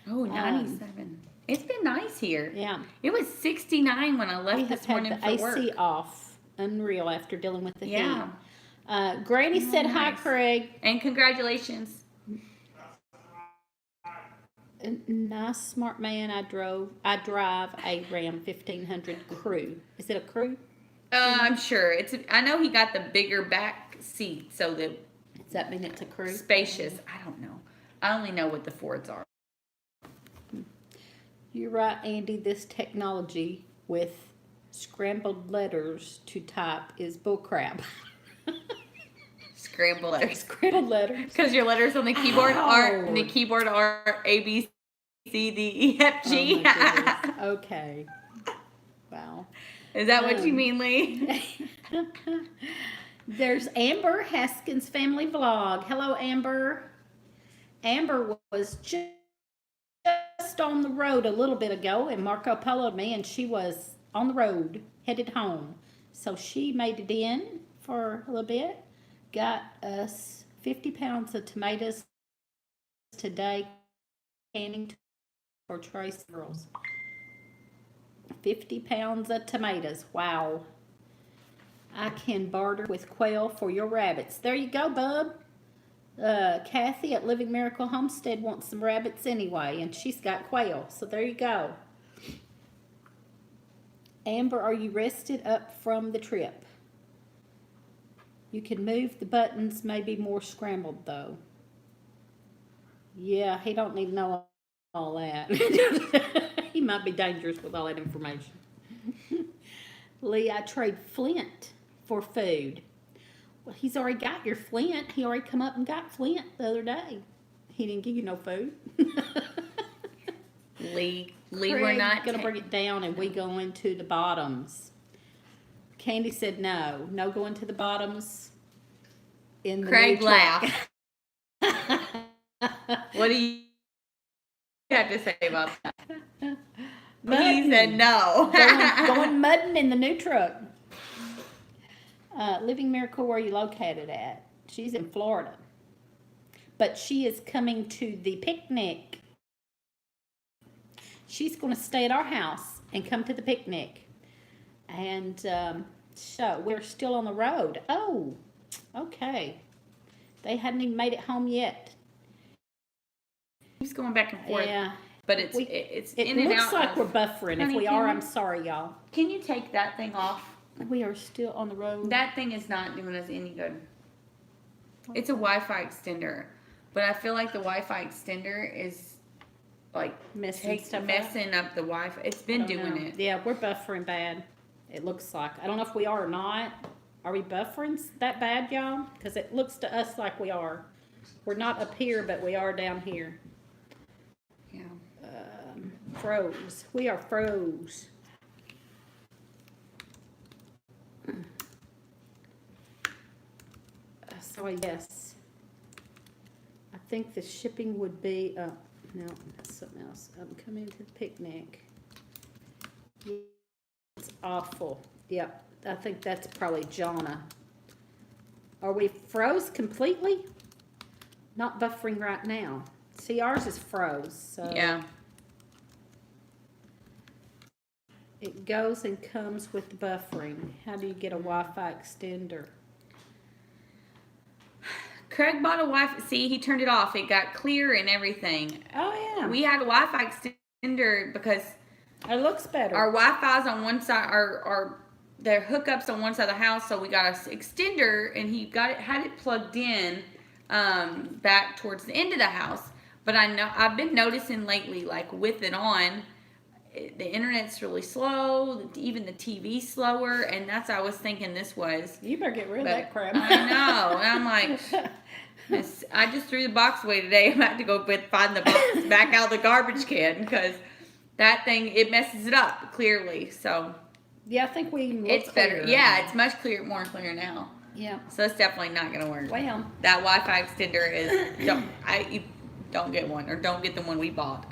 Speaker 1: Oh, 97. It's been nice here.
Speaker 2: Yeah.
Speaker 1: It was 69 when I
Speaker 2: We
Speaker 1: left
Speaker 2: have
Speaker 1: this
Speaker 2: had
Speaker 1: morning
Speaker 2: the
Speaker 1: for
Speaker 2: AC
Speaker 1: work.
Speaker 2: off. Unreal after dealing with the
Speaker 1: Yeah.
Speaker 2: heat. Granny said hi,
Speaker 1: nice.
Speaker 2: Craig.
Speaker 1: And congratulations.
Speaker 2: Nice, smart man. I drive a Ram 1500 Crew. Is it a Crew?
Speaker 1: I'm sure. I know he got the bigger back seat, so the
Speaker 2: Does that mean it's a Crew?
Speaker 1: spacious. I don't know. I only know what the Fords are.
Speaker 2: You're right, Andy. This technology with scrambled letters to type is bullcrap.
Speaker 1: Scrambled letters.
Speaker 2: Scrambled letters.
Speaker 1: Because your letters on the keyboard are
Speaker 2: Ouch.
Speaker 1: A, B, C, D, E, F, G.
Speaker 2: Oh my goodness. Okay. Wow.
Speaker 1: Is that what you mean, Lee?
Speaker 2: There's Amber Haskins family vlog. Hello, Amber. Amber was just on the road a little bit ago, and Marco poloed me, and she was on the road headed home. So she made it in for a little bit. Got us 50 pounds of tomatoes today, canning for Trace girls. 50 pounds of tomatoes. Wow. I can barter with quail for your rabbits. There you go, bub. Kathy at Living Miracle Homestead wants some rabbits anyway, and she's got quail. So there you go. Amber, are you rested up from the trip? You can move the buttons, maybe more scrambled though. Yeah, he don't need to know all that. He might be dangerous with all that information. Lee, I trade Flint for food. Well, he's already got your Flint. He already come up and got Flint the other day. He didn't give you no food.
Speaker 1: Lee,
Speaker 2: Craig,
Speaker 1: we're not
Speaker 2: gonna bring it down, and we go into the bottoms. Candy said no going to the bottoms. In the
Speaker 1: Craig
Speaker 2: new truck.
Speaker 1: laughed. What do you have to say about that? He said no.
Speaker 2: going mudding in the new truck. Living Miracle, where are you located at? She's in Florida. But she is coming to the picnic. She's going to stay at our house and come to the picnic. And so we're still on the road. Oh, okay. They hadn't even made it home yet.
Speaker 1: He's going back and forth.
Speaker 2: Yeah.
Speaker 1: But it's in
Speaker 2: It
Speaker 1: and
Speaker 2: looks
Speaker 1: out.
Speaker 2: like we're buffering.
Speaker 1: Honey,
Speaker 2: If we are, I'm sorry, y'all.
Speaker 1: Can you take that thing off?
Speaker 2: We are still on the road.
Speaker 1: That thing is not doing us any good. It's a Wi-Fi extender, but I feel like the Wi-Fi extender is like
Speaker 2: messing
Speaker 1: up the Wi-Fi. It's been doing it.
Speaker 2: Yeah, we're buffering bad. It looks like. I don't know if we are or not. Are we buffering that bad, y'all? Because it looks to us like we are. We're not up here, but we are down here.
Speaker 1: Yeah.
Speaker 2: Froze. We are froze. So yes, I think the shipping would be, no, that's something else. I'm coming to the picnic. It's awful. Yep, I think that's probably Jonna. Are we froze completely? Not buffering right now. See, ours is froze, so.
Speaker 1: Yeah.
Speaker 2: It goes and comes with buffering. How do you get a Wi-Fi extender?
Speaker 1: Craig bought a Wi-Fi. See, he turned it off. It got clear and everything.
Speaker 2: Oh, yeah.
Speaker 1: We had a Wi-Fi extender because
Speaker 2: it looks better.
Speaker 1: our Wi-Fi's on one side, their hookups on one side of the house, so we got an extender, and he had it plugged in back towards the end of the house. But I've been noticing lately, like with it on, the internet's really slow, even the TV's slower, and that's what I was thinking this was.
Speaker 2: You better get rid of that crap.
Speaker 1: I know, and I'm like, I just threw the box away today. I'm about to go find the box back out of the garbage can because that thing, it messes it up clearly. So
Speaker 2: yeah, I think
Speaker 1: it's better. Yeah, it's much more clear now.
Speaker 2: Yeah.
Speaker 1: So it's definitely not gonna work.
Speaker 2: Well,
Speaker 1: that Wi-Fi extender is you don't get one, or don't get the one we bought.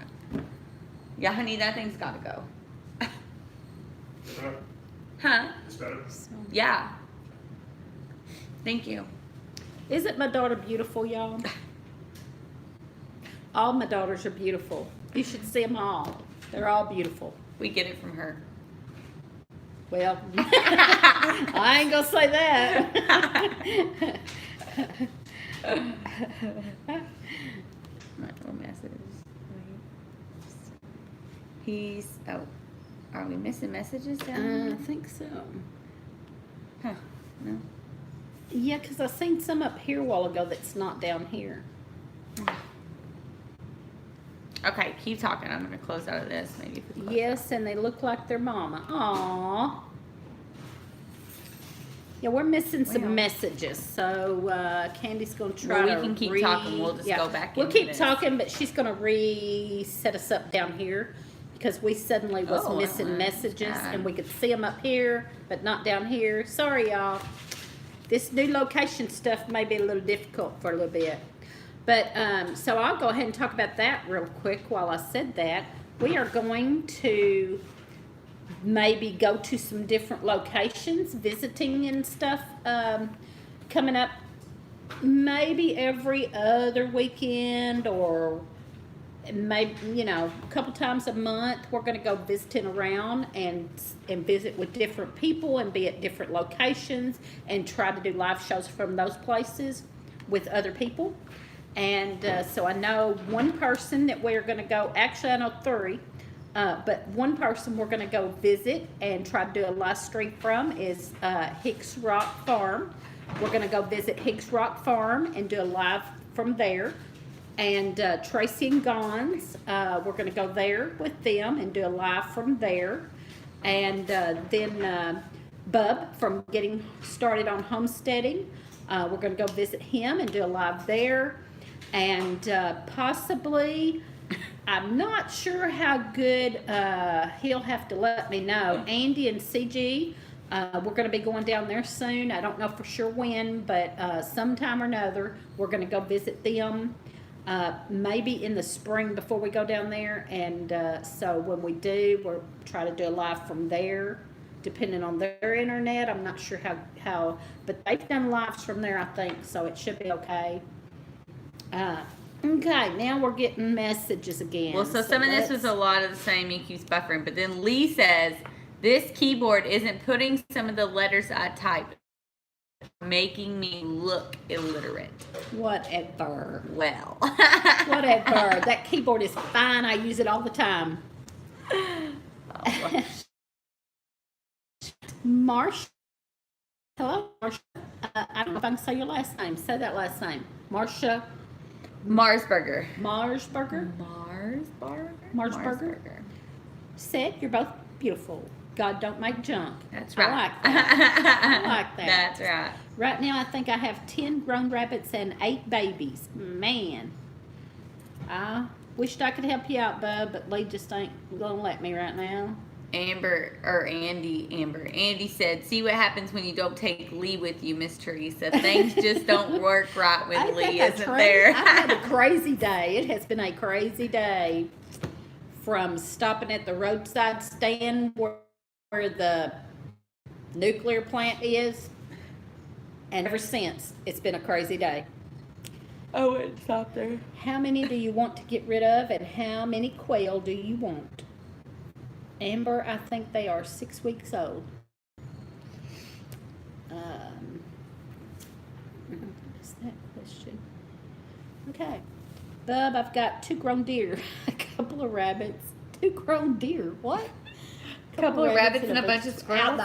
Speaker 1: Yeah, honey, that thing's got to go. Huh?
Speaker 4: It's better.
Speaker 1: Yeah. Thank you.
Speaker 2: Isn't my daughter beautiful, y'all? All my daughters are beautiful. You should see them all. They're all beautiful.
Speaker 1: We get it from her.
Speaker 2: Well, I ain't gonna say that.
Speaker 1: Little messages. Are we missing messages down here?
Speaker 2: I think so.
Speaker 1: Huh, no.
Speaker 2: Yeah, because I seen some up here a while ago that's not down here.
Speaker 1: Okay, keep talking. I'm going to close out of this. Maybe.
Speaker 2: Yes, and they look like their mama. Aww. Yeah, we're missing some messages, so Candy's going to try
Speaker 1: we can keep talking. We'll just go back
Speaker 2: We'll
Speaker 1: into
Speaker 2: keep
Speaker 1: this.
Speaker 2: talking, but she's going to reset us up down here because we suddenly was missing messages, and we could see them up here, but not down here. Sorry, y'all. This new location stuff may be a little difficult for a little bit. But, so I'll go ahead and talk about that real quick while I said that. We are going to maybe go to some different locations, visiting and stuff, coming up maybe every other weekend, or maybe, a couple times a month. We're going to go visiting around and visit with different people and be at different locations and try to do live shows from those places with other people. And so I know one person that we're going to go, actually I know three, but one person we're going to go visit and try to do a live stream from is Hicks Rock Farm. We're going to go visit Hicks Rock Farm and do a live from there. And Tracy and Gons, we're going to go there with them and do a live from there. And then Bub from Getting Started on Homesteading, we're going to go visit him and do a live there. And possibly, I'm not sure how good, he'll have to let me know. Andy and CG, we're going to be going down there soon. I don't know for sure when, but sometime or another, we're going to go visit them. Maybe in the spring before we go down there. And so when we do, we'll try to do a live from there, depending on their internet. I'm not sure how, but they've done lives from there, I think, so it should be okay. Okay, now we're getting messages again.
Speaker 1: Well, so some of this was a lot of the same. He keeps buffering, but then Lee says This keyboard isn't putting some of the letters I type, making me look illiterate.
Speaker 2: Whatever.
Speaker 1: Well.
Speaker 2: Whatever. That keyboard is fine. I use it all the time.
Speaker 1: Oh,
Speaker 2: Marsh. Hello, Marsha. I don't know if I can say your last name. Say that last name. Marsha.
Speaker 1: Marsburger.
Speaker 2: Marsburger.
Speaker 1: Marsburger.
Speaker 2: Said you're both beautiful. God don't make junk.
Speaker 1: That's right.
Speaker 2: I like that. I like that.
Speaker 1: That's right.
Speaker 2: Right now, I think I have 10 grown rabbits and 8 babies. Man. I wished I could help you out, bub, but Lee just ain't gonna let me right now.
Speaker 1: Andy said, see what happens when you don't take Lee with you, Miss Teresa. Things just don't work right when Lee isn't there.
Speaker 2: I've had a crazy day. It has been a crazy day. From stopping at the roadside stand where the nuclear plant is, and ever since, it's been a crazy day.
Speaker 1: I wouldn't stop there.
Speaker 2: How many do you want to get rid of, and how many quail do you want? Amber, I think they are 6 weeks old. What's that question? Okay. Bub, I've got 2 grown deer, a couple of rabbits, 2 grown deer. What?
Speaker 1: A couple of rabbits and a bunch of squirrels?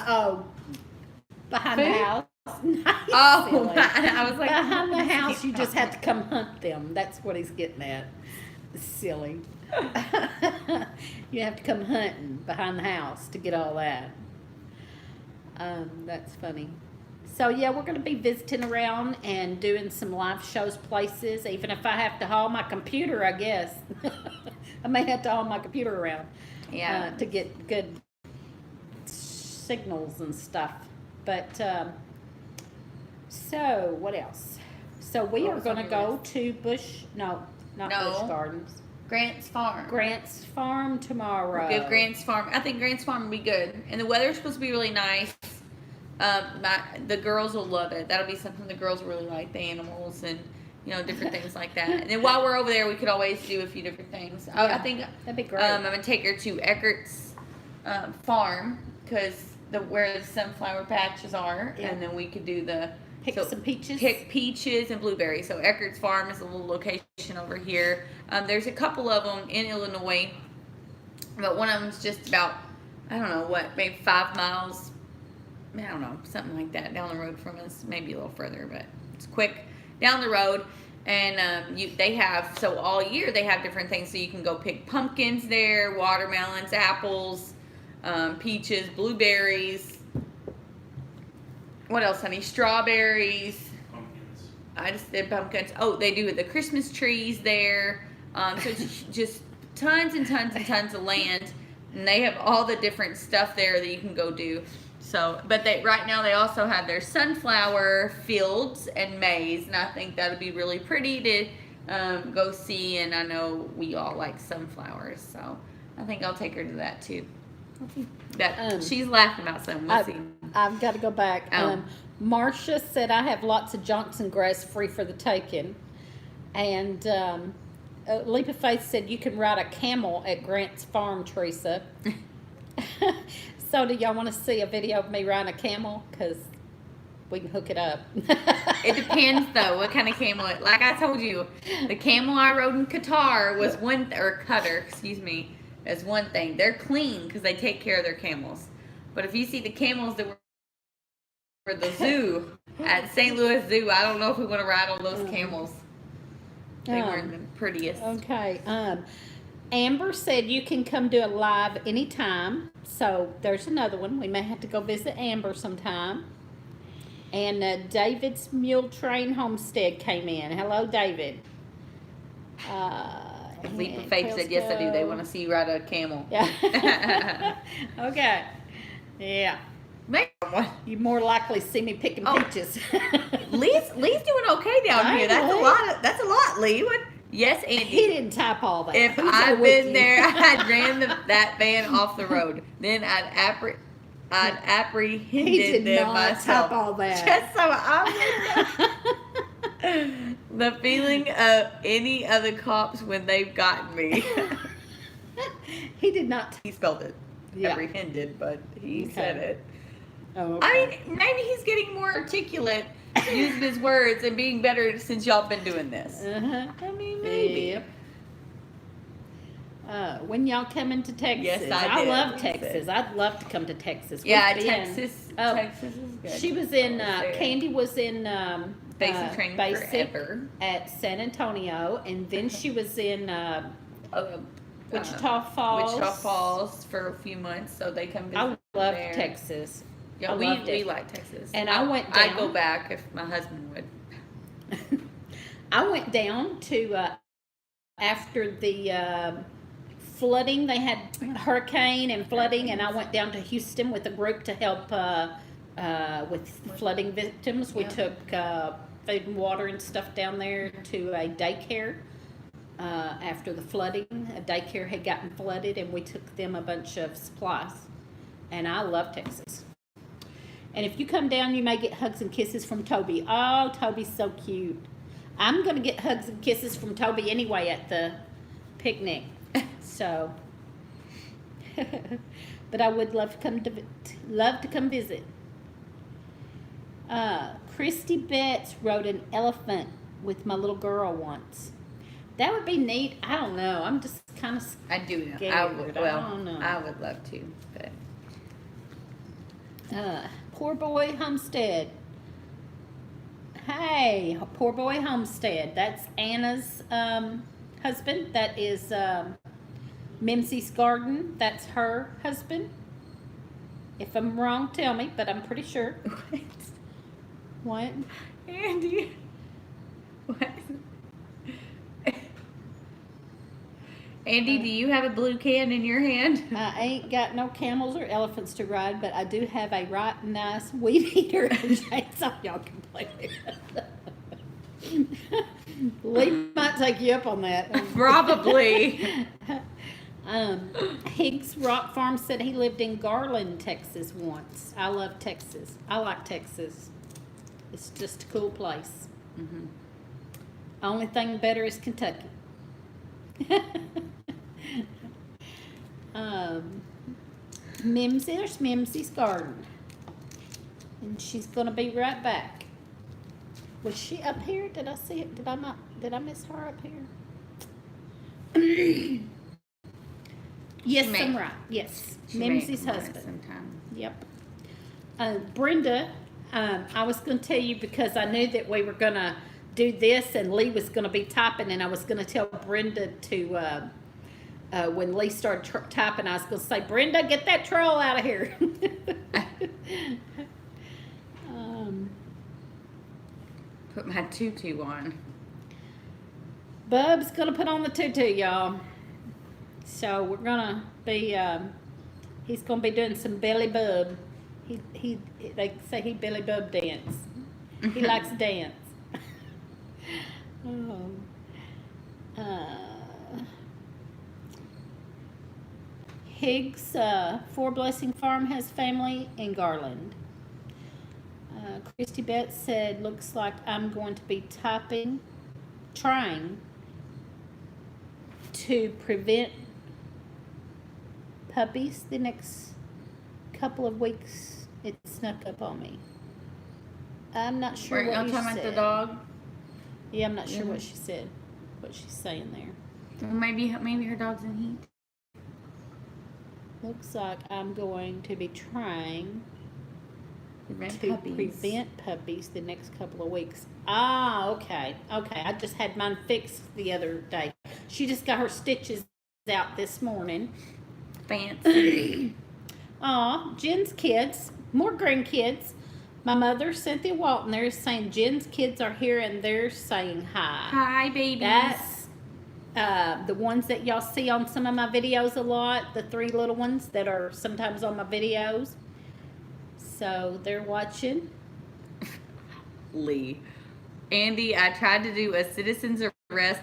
Speaker 2: Behind the house. Nice,
Speaker 1: Oh,
Speaker 2: silly.
Speaker 1: I was like,
Speaker 2: behind the house, you just have to come hunt them. That's what he's getting at. Silly. You have to come hunting behind the house to get all that. That's funny. So yeah, we're going to be visiting around and doing some live shows places. Even if I have to haul my computer, I guess. I may have to haul my computer around.
Speaker 1: Yeah.
Speaker 2: To get good signals and stuff. But so what else? So we are going to go to Bush Gardens.
Speaker 1: Grant's Farm.
Speaker 2: Grant's Farm tomorrow.
Speaker 1: We'll give Grant's Farm. I think Grant's Farm will be good. And the weather's supposed to be really nice. The girls will love it. That'll be something the girls really like, the animals and, different things like that. And then while we're over there, we could always do a few different things.
Speaker 2: Yeah,
Speaker 1: I think
Speaker 2: that'd be great.
Speaker 1: I'm going to take her to Eckert's farm because where the sunflower patches are.
Speaker 2: Yeah.
Speaker 1: And then we could do
Speaker 2: pick some peaches.
Speaker 1: Pick peaches and blueberries. So Eckert's Farm is a little location over here. There's a couple of them in Illinois, but one of them's just about, I don't know what, maybe 5 miles. I don't know, something like that down the road from us. Maybe a little further, but it's quick down the road. And they have, so all year they have different things. So you can go pick pumpkins there, watermelons, apples, peaches, blueberries. What else, honey? Strawberries.
Speaker 4: Pumpkins.
Speaker 1: I just did pumpkins. Oh, they do the Christmas trees there. So it's just tons and tons and tons of land. And they have all the different stuff there that you can go do. So, but right now they also have their sunflower fields and maize. And I think that'll be really pretty to go see. And I know we all like sunflowers. So I think I'll take her to that too. She's laughing about something. We'll see.
Speaker 2: I've got to go back. Marcia said I have lots of Johnson grass free for the taking. And Leap of Faith said you can ride a camel at Grant's Farm, Teresa. So do y'all want to see a video of me riding a camel? Because we can hook it up.
Speaker 1: It depends, though, what kind of camel. Like I told you, the camel I rode in Qatar was Qatar, excuse me, is one thing. They're clean because they take care of their camels. But if you see the camels that were at the zoo, at St. Louis Zoo, I don't know if we want to ride on those camels. They weren't the prettiest.
Speaker 2: Okay. Amber said you can come do a live anytime. So there's another one. We may have to go visit Amber sometime. And David's Mule Train Homestead came in. Hello, David.
Speaker 1: Leap of Faith said, yes, I do. They want to see you ride a camel.
Speaker 2: Yeah. Okay. Yeah. You more likely see me picking peaches.
Speaker 1: Lee's doing okay down here. That's a lot, Lee. Yes, Andy.
Speaker 2: He didn't type all that.
Speaker 1: If I'd been there, I'd ran that van off the road. Then I'd apprehended them myself.
Speaker 2: Type all that.
Speaker 1: Just so I the feeling of any of the cops when they've gotten me.
Speaker 2: He did not.
Speaker 1: He spelled it. apprehended, but he said it.
Speaker 2: Oh, okay.
Speaker 1: I mean, maybe he's getting more articulate, using his words, and being better since y'all been doing this. I mean, maybe.
Speaker 2: Yep. When y'all coming to Texas?
Speaker 1: Yes,
Speaker 2: I
Speaker 1: did.
Speaker 2: love Texas. I'd love to come to Texas.
Speaker 1: Yeah,
Speaker 2: We've been.
Speaker 1: Texas is good.
Speaker 2: She was in, Candy was in
Speaker 1: basic training forever
Speaker 2: at San Antonio, and then she was in Wichita
Speaker 1: Falls for a few months, so they come visit.
Speaker 2: I love
Speaker 1: there.
Speaker 2: Texas.
Speaker 1: Yeah,
Speaker 2: I
Speaker 1: we
Speaker 2: loved
Speaker 1: like Texas.
Speaker 2: And I went down.
Speaker 1: I'd go back if my husband would.
Speaker 2: I went down to after the flooding. They had hurricane and flooding, and I went down to Houston with a group to help with flooding victims. We took food and water and stuff down there to a daycare. After the flooding, a daycare had gotten flooded, and we took them a bunch of supplies. And I love Texas. And if you come down, you may get hugs and kisses from Toby. Oh, Toby's so cute. I'm going to get hugs and kisses from Toby anyway at the picnic. So, but I would love to come visit. Christy Betts rode an elephant with my little girl once. That would be neat. I don't know. I'm just kind of
Speaker 1: I do know.
Speaker 2: scared.
Speaker 1: I would love to, but
Speaker 2: Poor Boy Homestead. Hey, Poor Boy Homestead. That's Anna's husband. That is Mimsy's Garden. That's her husband. If I'm wrong, tell me, but I'm pretty sure. What?
Speaker 1: Andy. What? Andy, do you have a blue can in your hand?
Speaker 2: I ain't got no camels or elephants to ride, but I do have a right nice weed eater and chainsaw y'all can play with. Lee might take you up on that.
Speaker 1: Probably.
Speaker 2: Higgs Rock Farm said he lived in Garland, Texas once. I love Texas. I like Texas. It's just a cool place.
Speaker 1: Mm-hmm.
Speaker 2: Only thing better is Kentucky. There's Mimsy's Garden, and she's gonna be right back. Was she up here? Did I see it? Did I miss her up here? Yes, I'm right. Yes, Mimsy's husband. Yep. Brenda, I was gonna tell you because I knew that we were gonna do this, and Lee was going to be typing, and I was going to tell Brenda to, when Lee started typing, I was going to say, Brenda, get that troll out of here.
Speaker 1: Put my tutu on.
Speaker 2: Bub's going to put on the tutu, y'all. So we're going to be, he's going to be doing some belly bub. They say he belly bub dance. He likes to dance. Higgs, Four Blessing Farm has family in Garland. Christy Betts said, looks like I'm going to be trying to prevent puppies the next couple of weeks. It snuck up on me. I'm not sure what you said.
Speaker 1: Talking about the dog?
Speaker 2: Yeah, I'm not sure what she said, what she's saying there.
Speaker 1: Well, maybe her dog's in heat.
Speaker 2: Looks like I'm going to be trying to prevent puppies the next couple of weeks. Ah, okay. I just had mine fixed the other day. She just got her stitches out this morning.
Speaker 1: Fancy.
Speaker 2: Aw, Jen's kids, more grandkids. My mother, Cynthia Walton, there is saying Jen's kids are here and they're saying hi.
Speaker 1: Hi, babies.
Speaker 2: That's the ones that y'all see on some of my videos a lot, the three little ones that are sometimes on my videos. So they're watching.
Speaker 1: Lee. Andy, I tried to do a citizen's arrest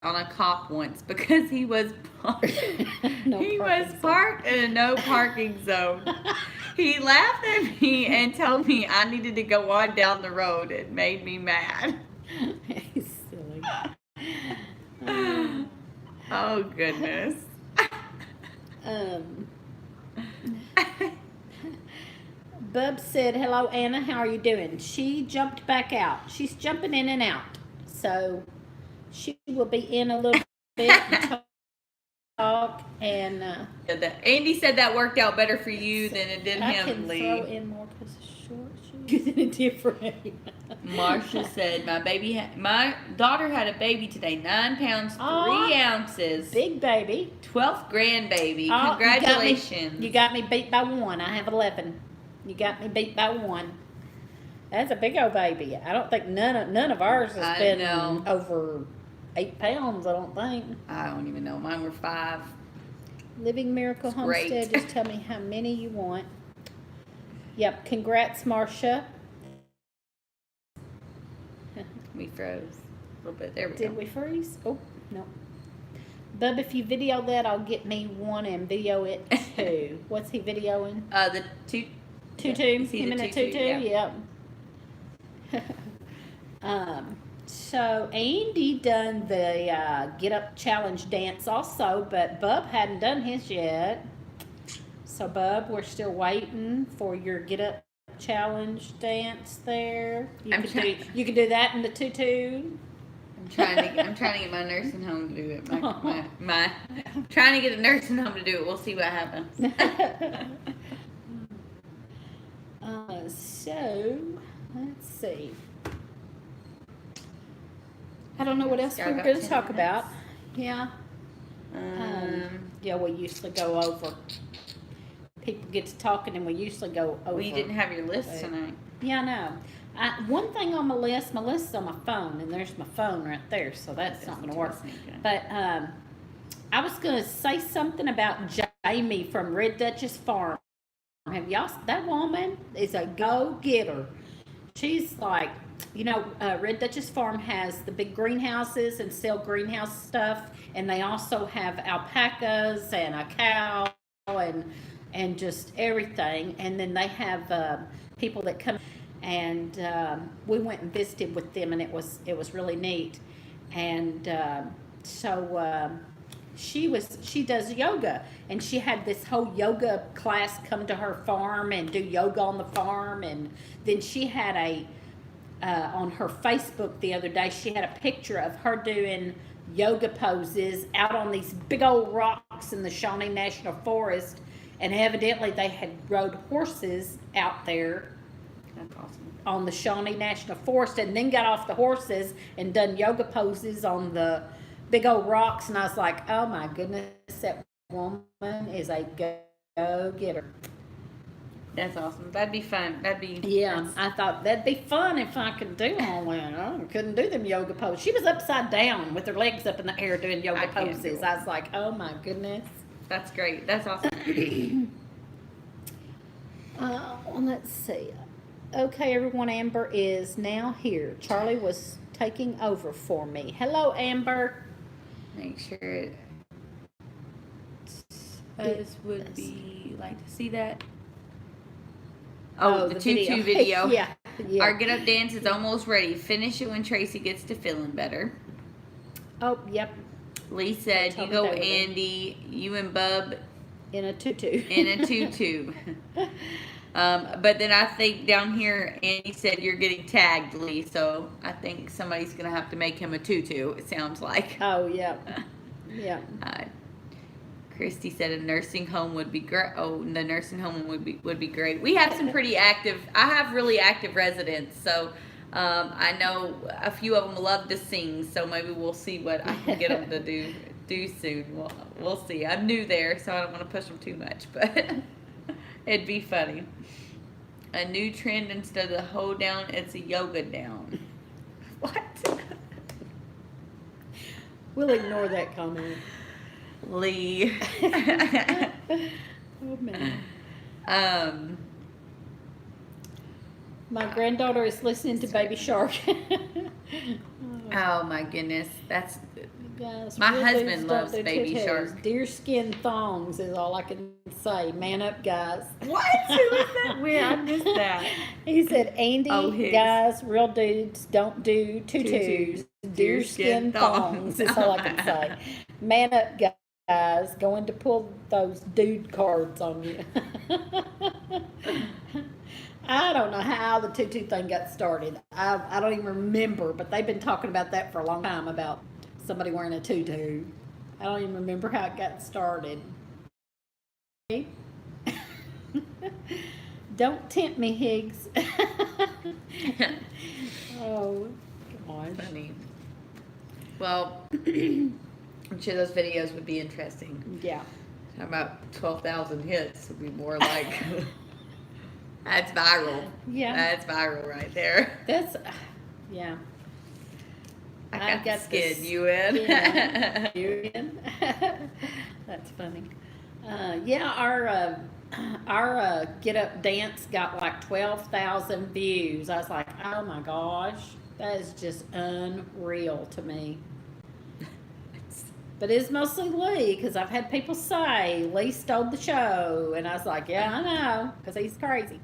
Speaker 1: on a cop once because he was parked. Parked in a no parking zone. He laughed at me and told me I needed to go on down the road. It made me mad.
Speaker 2: He's silly.
Speaker 1: Oh, goodness.
Speaker 2: Bub said, hello, Anna. How are you doing? She jumped back out. She's jumping in and out. So she will be in a little bit and talk. And
Speaker 1: Andy said that worked out better for you than it did
Speaker 2: I
Speaker 1: him,
Speaker 2: can
Speaker 1: Lee.
Speaker 2: throw in more because short shoes in a different.
Speaker 1: Marsha said, my daughter had a baby today, 9 pounds, 3 ounces.
Speaker 2: Big baby.
Speaker 1: 12th grandbaby.
Speaker 2: Oh,
Speaker 1: Congratulations.
Speaker 2: You got me beat by 1. I have 11. You got me beat by 1. That's a big old baby. I don't think none of ours has been over 8 pounds, I don't think.
Speaker 1: I don't even know. Mine were 5.
Speaker 2: Living Miracle
Speaker 1: It's
Speaker 2: Homestead,
Speaker 1: great.
Speaker 2: just tell me how many you want. Yep, congrats, Marcia.
Speaker 1: We froze a little bit. There we go.
Speaker 2: Did we freeze? Oh, no. Bub, if you video that, I'll get me one and video it too. What's he videoing?
Speaker 1: The
Speaker 2: Tutu.
Speaker 1: See
Speaker 2: Him
Speaker 1: the
Speaker 2: in a
Speaker 1: tutu,
Speaker 2: tutu?
Speaker 1: yeah.
Speaker 2: Yep. So Andy done the Get Up Challenge dance also, but Bub hadn't done his yet. So Bub, we're still waiting for your Get Up Challenge dance there. You can do that in the tutu.
Speaker 1: I'm trying to get my nursing home to do it. My trying to get a nursing home to do it. We'll see what happens.
Speaker 2: So let's see. I don't know what else we're going to talk about. Yeah. Yeah, we usually go over. People get to talking, and we usually go over.
Speaker 1: Well, you didn't have your list tonight.
Speaker 2: Yeah, I know. One thing on my list is on my phone, and there's my phone right there, so that's not going to work. But I was going to say something about Jamie from Red Duchess Farm. Have y'all? That woman is a go-getter. She's like, Red Duchess Farm has the big greenhouses and sell greenhouse stuff, and they also have alpacas and a cow and just everything. And then they have people that come, and we went and visited with them, and it was really neat. And so she does yoga, and she had this whole yoga class come to her farm and do yoga on the farm. And then she had on her Facebook the other day, she had a picture of her doing yoga poses out on these big old rocks in the Shawnee National Forest. And evidently they had rode horses out there.
Speaker 1: That's awesome. On
Speaker 2: the Shawnee National Forest, and then got off the horses and done yoga poses on the big old rocks. And I was like, oh my goodness, that woman is a go-getter.
Speaker 1: That's awesome. That'd be fun.
Speaker 2: I thought that'd be fun if I could do all that. I couldn't do them yoga poses. She was upside down with her legs up in the air doing yoga poses. I was like, oh my goodness.
Speaker 1: That's great. That's awesome.
Speaker 2: Let's see. Okay, everyone, Amber is now here. Charlie was taking over for me. Hello, Amber.
Speaker 1: Make sure it would be like to see that. Oh, the tutu video.
Speaker 2: Yeah.
Speaker 1: Our get up dance is almost ready. Finish it when Tracy gets to feeling better.
Speaker 2: Oh, yep.
Speaker 1: Lee said, you go, Andy, you and Bub
Speaker 2: in a tutu.
Speaker 1: But then I think down here, Andy said you're getting tagged, Lee. So I think somebody's going to have to make him a tutu, it sounds like.
Speaker 2: Oh, yeah. Yeah.
Speaker 1: Christy said a nursing home would be great. Oh, the nursing home would be great. We have some pretty active, I have really active residents. So I know a few of them love to sing. So maybe we'll see what I can get them to do soon. We'll see. I'm new there, so I don't want to push them too much. But it'd be funny. A new trend, instead of the hold down, it's a yoga down. What?
Speaker 2: We'll ignore that comment.
Speaker 1: Lee.
Speaker 2: Oh, man. My granddaughter is listening to Baby Shark.
Speaker 1: Oh my goodness, that's
Speaker 2: Guys,
Speaker 1: my
Speaker 2: real
Speaker 1: husband
Speaker 2: dudes
Speaker 1: loves
Speaker 2: don't do
Speaker 1: Baby
Speaker 2: tutus.
Speaker 1: Shark.
Speaker 2: Deerskin thongs is all I can say. Man up, guys.
Speaker 1: What? Who is that? Where I missed that.
Speaker 2: He said, Andy,
Speaker 1: his.
Speaker 2: guys, real dudes don't do tutus. Deerskin thongs is all I can say. Man up, guys going to pull those dude cards on you. I don't know how the tutu thing got started. I don't even remember, but they've been talking about that for a long time about somebody wearing a tutu. I don't even remember how it got started. Don't tempt me, Higgs. Oh, gosh.
Speaker 1: Funny. Well, I'm sure those videos would be interesting.
Speaker 2: Yeah.
Speaker 1: How about 12,000 hits would be more like... That's viral.
Speaker 2: Yeah.
Speaker 1: That's viral right there.
Speaker 2: That's, yeah.
Speaker 1: I got the skid. You in?
Speaker 2: Yeah. You in? That's funny. Yeah, our Get Up dance got like 12,000 views. I was like, oh my gosh, that is just unreal to me. But it's mostly Lee, because I've had people say Lee stole the show, and I was like, yeah, I know, because he's crazy.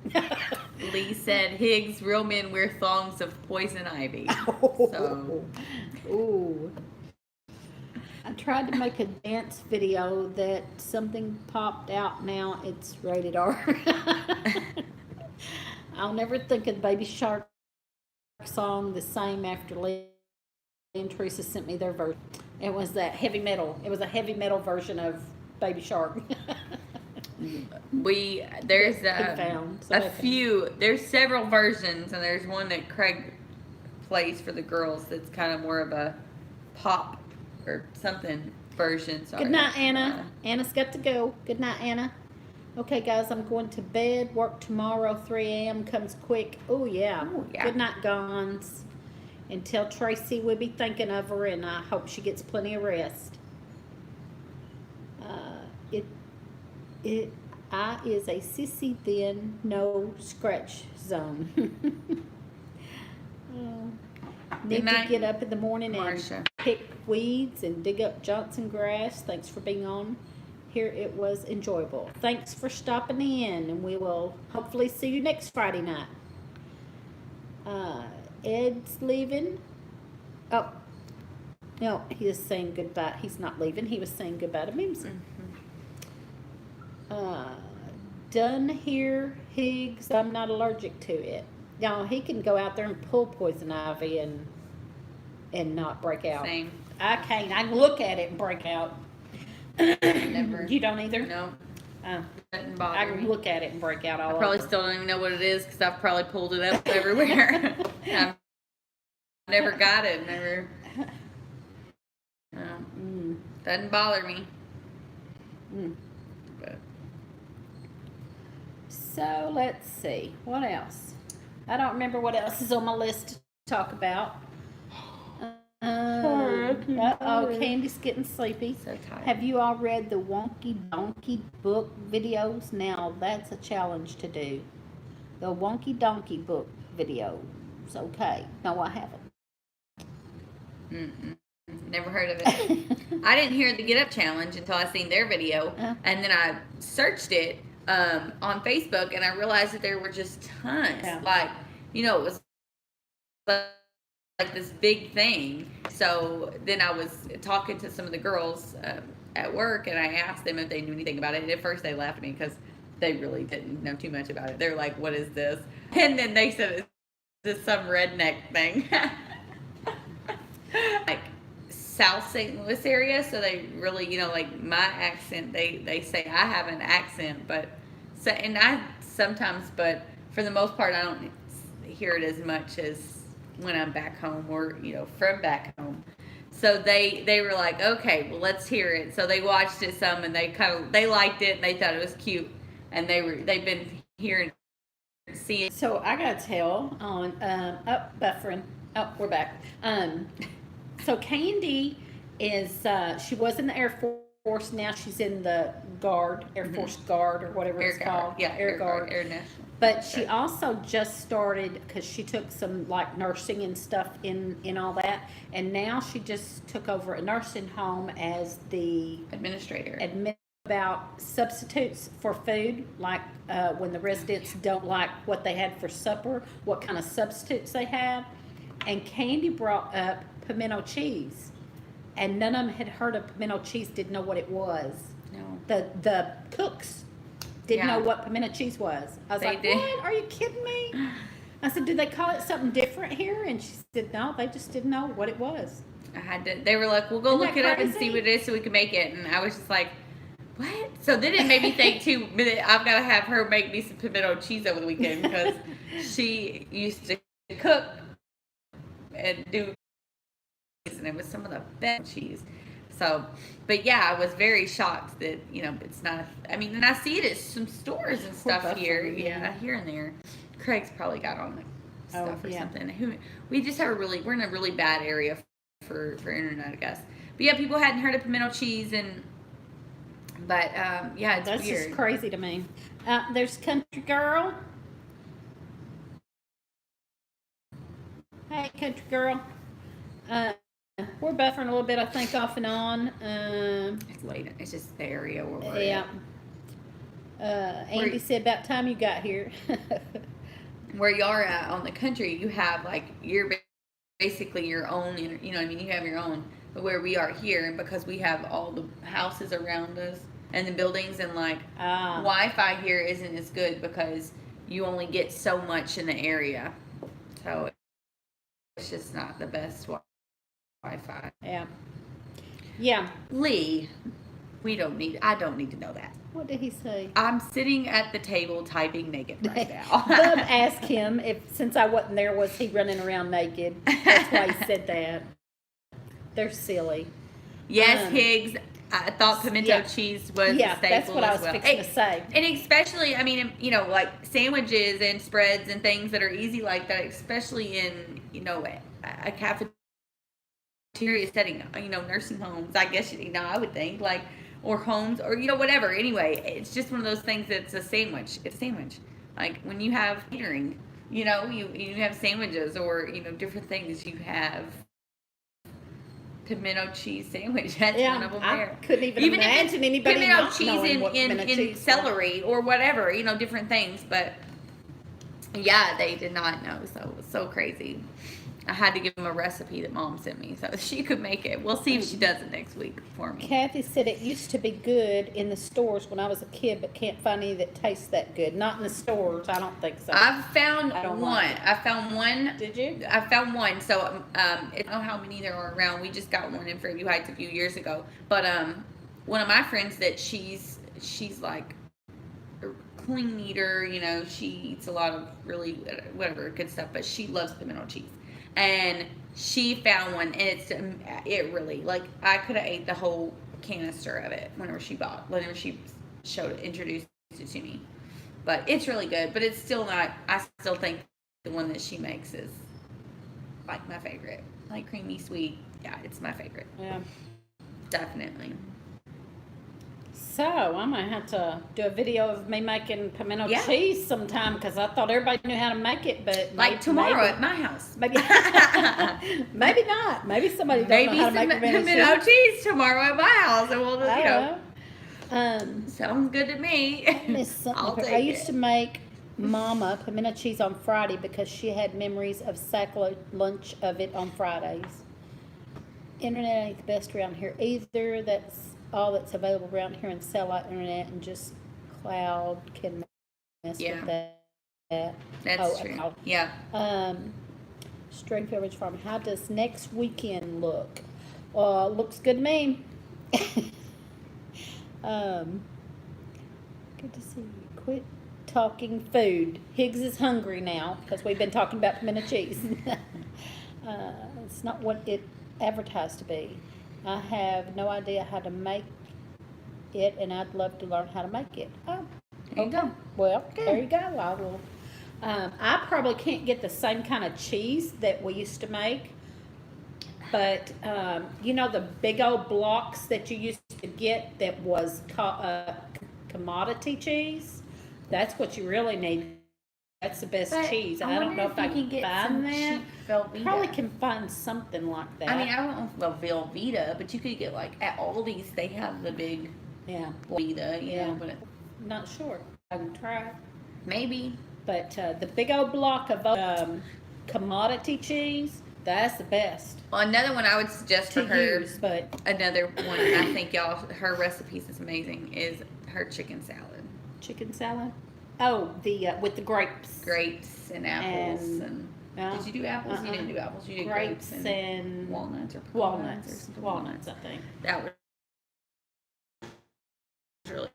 Speaker 1: Lee said Higgs real men wear thongs of poison ivy. So.
Speaker 2: Ooh. I tried to make a dance video that something popped out. Now it's rated R. I'll never think of the Baby Shark song the same after Lee and Teresa sent me their version. It was that heavy metal. It was a heavy metal version of Baby Shark.
Speaker 1: There's there's several versions, and there's one that Craig plays for the girls that's kind of more of a pop or something version. Sorry.
Speaker 2: Good night, Anna. Anna's got to go. Good night, Anna. Okay, guys, I'm going to bed. Work tomorrow, 3 a.m. comes quick. Oh, yeah. Good night, Gons. And tell Tracy we'll be thinking of her, and I hope she gets plenty of rest. I is a sissy then, no scratch zone. Need to get up in the morning and pick weeds and dig up Johnson grass. Thanks for being on here. It was enjoyable. Thanks for stopping in, and we will hopefully see you next Friday night. Ed's leaving. Oh, no, he is saying goodbye. He's not leaving. He was saying goodbye to Mimsy. Done here, Higgs. I'm not allergic to it. No, he can go out there and pull poison ivy and not break out.
Speaker 1: Same.
Speaker 2: I can't. I can look at it and break out.
Speaker 1: Never.
Speaker 2: You don't either?
Speaker 1: No. Doesn't bother
Speaker 2: I can
Speaker 1: me.
Speaker 2: look at it and break out all
Speaker 1: I probably
Speaker 2: over.
Speaker 1: still don't even know what it is because I've probably pulled it up everywhere. I've never got it. Never. Doesn't bother me. But.
Speaker 2: So let's see. What else? I don't remember what else is on my list to talk about. Candy's getting sleepy.
Speaker 1: So tired.
Speaker 2: Have you all read the Wonky Donkey book videos? Now that's a challenge to do. The Wonky Donkey book videos. Okay. No, I haven't.
Speaker 1: Never heard of it. I didn't hear the Get Up Challenge until I seen their video, and then I searched it on Facebook, and I realized that there were just tons.
Speaker 2: Yeah.
Speaker 1: Like, it was like this big thing. So then I was talking to some of the girls at work, and I asked them if they knew anything about it. And at first they laughed at me because they really didn't know too much about it. They're like, "What is this?" And then they said, "It's some redneck thing." Like South St. Louis area, so they really, like my accent, they say I have an accent, but but for the most part I don't hear it as much as when I'm back home or from back home. So they were like, okay, well let's hear it. So they watched it some, and they liked it, and they thought it was cute, and they've been hearing, seeing.
Speaker 2: So I gotta tell on buffering. Oh, we're back. So Candy is she was in the Air Force. Now she's in the Guard, Air Force Guard, or whatever it's called.
Speaker 1: Yeah,
Speaker 2: Air Guard.
Speaker 1: Air National.
Speaker 2: But she also just started, because she took some like nursing and stuff in all that, and now she just took over a nursing home as the
Speaker 1: Administrator.
Speaker 2: About substitutes for food, like when the residents don't like what they had for supper, what kind of substitutes they have. And Candy brought up pimento cheese. and none of them had heard of pimento cheese, didn't know what it was.
Speaker 1: No.
Speaker 2: The cooks didn't know what pimento cheese was. I was like, what? Are you kidding me? I said, do they call it something different here? And she said, no, they just didn't know what it was.
Speaker 1: They were like, we'll go look it up and see what it is so we can make it. And I was just like, what? So then it made me think too, I've got to have her make me some pimento cheese over the weekend because she used to cook and do, and it was some of the best cheese. So, but yeah, I was very shocked that, it's not, and I see it at some stores and stuff here. Yeah, here and there. Craig's probably got on the stuff or something. We just have we're in a really bad area for internet, I guess. But yeah, people hadn't heard of pimento cheese but it's
Speaker 2: that's
Speaker 1: weird.
Speaker 2: That's just crazy to me. There's Country Girl. Hey, Country Girl. We're buffering a little bit, I think, off and on.
Speaker 1: It's late. It's just the area where we're
Speaker 2: at. Andy said about time you got here.
Speaker 1: Where you are at on the country, you have you're basically your own. You have your own. But where we are here, and because we have all the houses around us and the buildings, and Wi-Fi here isn't as good because you only get so much in the area, so it's just not the best Wi-Fi.
Speaker 2: Yeah.
Speaker 1: Lee, I don't need to know that.
Speaker 2: What did he say?
Speaker 1: I'm sitting at the table typing naked right now.
Speaker 2: Bub asked him if, since I wasn't there, was he running around naked? That's why he said that. They're silly.
Speaker 1: Yes, Higgs. I thought pimento cheese was a staple
Speaker 2: that's what I was fixing to say.
Speaker 1: And especially, sandwiches and spreads and things that are easy like that, especially in, a cafeteria setting, nursing homes, I guess, I would think, or homes, or, whatever. Anyway, it's just one of those things that's a sandwich. It's a sandwich. Like, when you have catering, you have sandwiches or, different things, you have pimento cheese sandwich. That's one of them there.
Speaker 2: I couldn't even imagine anybody
Speaker 1: pimento
Speaker 2: not
Speaker 1: cheese
Speaker 2: knowing what pimento
Speaker 1: in
Speaker 2: cheese
Speaker 1: celery or whatever, different things. But, yeah, they did not know. So it was so crazy. I had to give them a recipe that Mom sent me so she could make it. We'll see if she does it next week for me.
Speaker 2: Kathy said it used to be good in the stores when I was a kid, but can't find any that tastes that good. Not in the stores. I don't think so.
Speaker 1: I've found one. I found one.
Speaker 2: Did you?
Speaker 1: I found one. So I don't know how many there are around. We just got one in Fairview Heights a few years ago. But one of my friends that she's like a clean eater. She eats a lot of really whatever good stuff, but she loves pimento cheese. And she found one, and it really, I could have ate the whole canister of it whenever she introduced it to me. But it's really good, but it's still not, I still think the one that she makes is, my favorite. Creamy, sweet. Yeah, it's my favorite.
Speaker 2: Yeah.
Speaker 1: Definitely.
Speaker 2: So, I might have to do a video of me making pimento cheese sometime because I thought everybody knew how to make it, but
Speaker 1: tomorrow at my house.
Speaker 2: Maybe maybe not. Maybe somebody don't know how to make
Speaker 1: pimento cheese tomorrow at my house, and we'll just, sounds good to me.
Speaker 2: I used to make Mama pimento cheese on Friday because she had memories of sack lunch of it on Fridays. Internet ain't the best around here either. That's all that's available around here in satellite internet, and just cloud can mess with that.
Speaker 1: That's true. Yeah.
Speaker 2: Stringfield Ridge Farm. How does next weekend look? Looks good to me. Good to see you. Quit talking food. Higgs is hungry now because we've been talking about pimento cheese. It's not what it advertised to be. I have no idea how to make it, and I'd love to learn how to make it. Oh,
Speaker 1: there you go.
Speaker 2: Well, there you go. I will. I probably can't get the same kind of cheese that we used to make, but the big old blocks that you used to get that was commodity cheese. That's what you really need. That's the best cheese. I don't know if I can find that. Probably can find something like that.
Speaker 1: I don't know if Velveeta, but you could get at Aldi's. They have the big Velveeta, you know. But
Speaker 2: not sure. I can try.
Speaker 1: Maybe.
Speaker 2: But the big old block of commodity cheese That's the best
Speaker 1: Well, another one I would suggest for
Speaker 2: to
Speaker 1: her,
Speaker 2: use, but
Speaker 1: another one I think her recipes is amazing, is her chicken salad.
Speaker 2: chicken salad. Oh, the with the grapes.
Speaker 1: Grapes and apples
Speaker 2: And
Speaker 1: did you do apples? You didn't do apples. You did
Speaker 2: grapes
Speaker 1: grapes
Speaker 2: and
Speaker 1: walnuts or
Speaker 2: walnuts.
Speaker 1: something.
Speaker 2: Walnuts, I think.
Speaker 1: That was really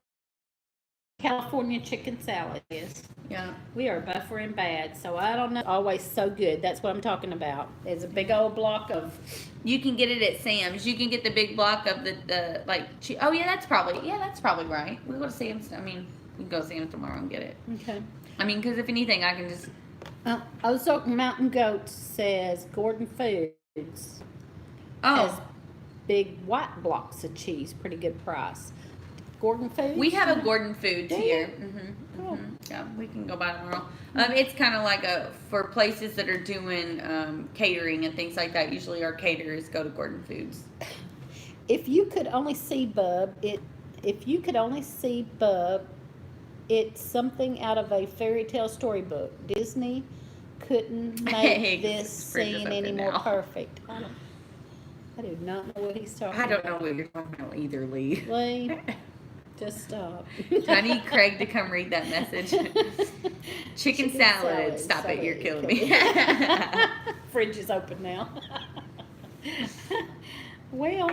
Speaker 2: California chicken salad is.
Speaker 1: yeah.
Speaker 2: We are buffering bad, so I don't know. Always so good. That's what I'm talking about. It's a big old block of.
Speaker 1: You can get it at Sam's. You can get the big block of the like. Oh yeah, that's probably right. We go to Sam's. I mean, we can go to Sam's tomorrow and get it.
Speaker 2: Okay.
Speaker 1: I mean, because if anything, I can just.
Speaker 2: Ozark Mountain Goats says Gordon Foods has
Speaker 1: Oh,
Speaker 2: big white blocks of cheese. Pretty good price. Gordon Foods.
Speaker 1: we have a Gordon Foods
Speaker 2: Do you?
Speaker 1: here.
Speaker 2: Cool.
Speaker 1: Yeah, we can go by tomorrow. It's kind of like for places that are doing catering and things like that. Usually, our caterers go to Gordon Foods.
Speaker 2: If you could only see Bub, if you could only see Bub, it's something out of a fairy tale storybook. Disney couldn't make this
Speaker 1: Bring this
Speaker 2: scene
Speaker 1: up
Speaker 2: any
Speaker 1: in
Speaker 2: more
Speaker 1: now.
Speaker 2: perfect. I do not know what he's talking
Speaker 1: I
Speaker 2: about.
Speaker 1: don't know what you're talking about either, Lee.
Speaker 2: Lee, just stop.
Speaker 1: I need Craig to come read that message. Chicken salad. Stop it. You're killing me.
Speaker 2: Fridge is open now. Well,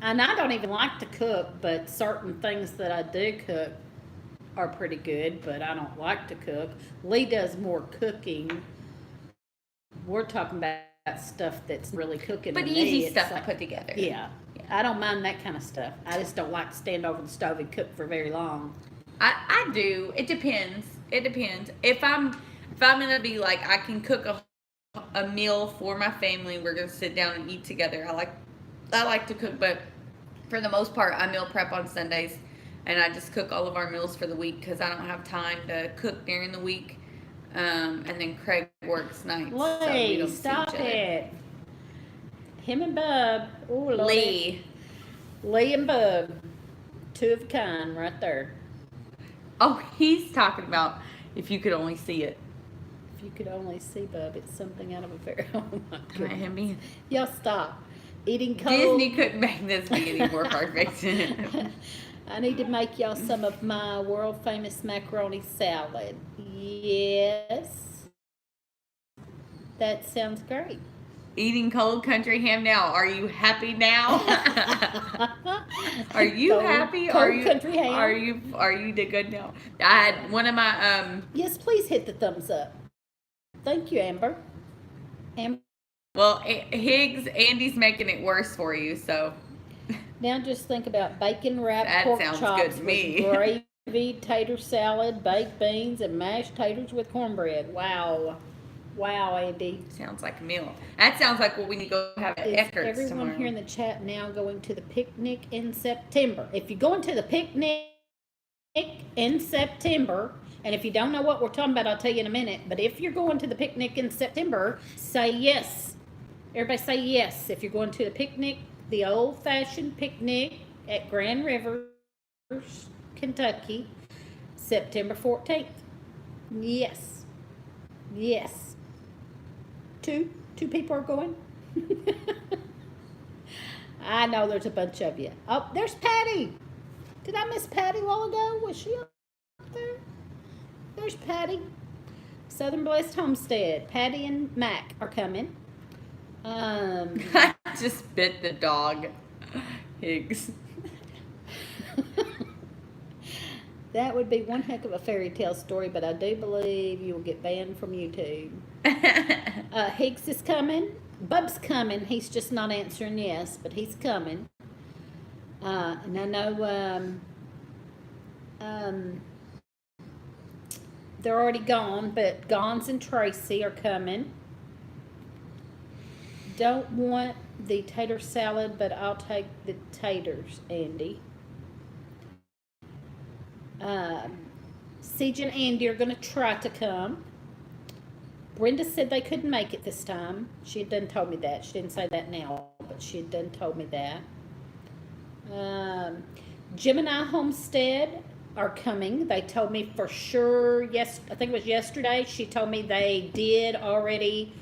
Speaker 2: and I don't even like to cook, but certain things that I do cook are pretty good, but I don't like to cook. Lee does more cooking. We're talking about stuff that's really cooking.
Speaker 1: But
Speaker 2: to me.
Speaker 1: easy
Speaker 2: It's
Speaker 1: stuff to
Speaker 2: like-
Speaker 1: put together.
Speaker 2: Yeah. I don't mind that kind of stuff. I just don't like to stand over the stove and cook for very long.
Speaker 1: I do. It depends. It depends. If I'm gonna be like I can cook a meal for my family, we're gonna sit down and eat together. I like to cook, but for the most part, I meal prep on Sundays, and I just cook all of our meals for the week because I don't have time to cook during the week. And then Craig works nights, so we
Speaker 2: Lee,
Speaker 1: don't see
Speaker 2: stop
Speaker 1: each other.
Speaker 2: it. Him and Bub. Oh, Lord.
Speaker 1: Lee.
Speaker 2: Lee and Bub. Two of a kind right there.
Speaker 1: Oh, he's talking about if you could only see it.
Speaker 2: If you could only see Bub, it's something out of a fairy. Oh my
Speaker 1: Him
Speaker 2: goodness.
Speaker 1: being
Speaker 2: Y'all stop. Eating cold.
Speaker 1: Disney couldn't make this be any more perfect.
Speaker 2: I need to make y'all some of my world famous macaroni salad. Yes. That sounds great.
Speaker 1: Eating cold country ham now. Are you happy now? Are you
Speaker 2: Cold-
Speaker 1: happy?
Speaker 2: cold
Speaker 1: Are you
Speaker 2: country ham.
Speaker 1: Are you the good now? I had one of my
Speaker 2: Yes, please hit the thumbs up. Thank you, Amber. Amber.
Speaker 1: well, Higgs, Andy's making it worse for you, so
Speaker 2: Now just think about bacon wrapped
Speaker 1: That
Speaker 2: pork
Speaker 1: sounds
Speaker 2: chops
Speaker 1: good to me.
Speaker 2: with gravy, tater salad, baked beans, and mashed taters with cornbread. Wow. Wow, Andy.
Speaker 1: sounds like a meal. That sounds like what we need to go have at
Speaker 2: Is
Speaker 1: Eckert's
Speaker 2: everyone
Speaker 1: tomorrow.
Speaker 2: here in the chat now going to the picnic in September? If you're going to the picnic in September, and if you don't know what we're talking about, I'll tell you in a minute. But if you're going to the picnic in September, say yes. Everybody say yes. If you're going to the picnic, the old-fashioned picnic at Grand Rivers, Kentucky, September 14th. Yes. Yes. Two people are going. I know there's a bunch of you. Oh, there's Patty. Did I miss Patty a while ago? Was she up there? There's Patty. Southern Blessed Homestead. Patty and Mac are coming.
Speaker 1: I just bit the dog, Higgs.
Speaker 2: That would be one heck of a fairy tale story, but I do believe you will get banned from YouTube. Higgs is coming. Bub's coming. He's just not answering yes, but he's coming. And I know they're already gone, but Gons and Tracy are coming. Don't want the tater salad, but I'll take the taters, Andy. Siege and Andy are going to try to come. Brenda said they couldn't make it this time. She had done told me that. She didn't say that now, but she had done told me that. Gemini Homestead are coming. They told me for sure, yes, I think it was yesterday, she told me they did already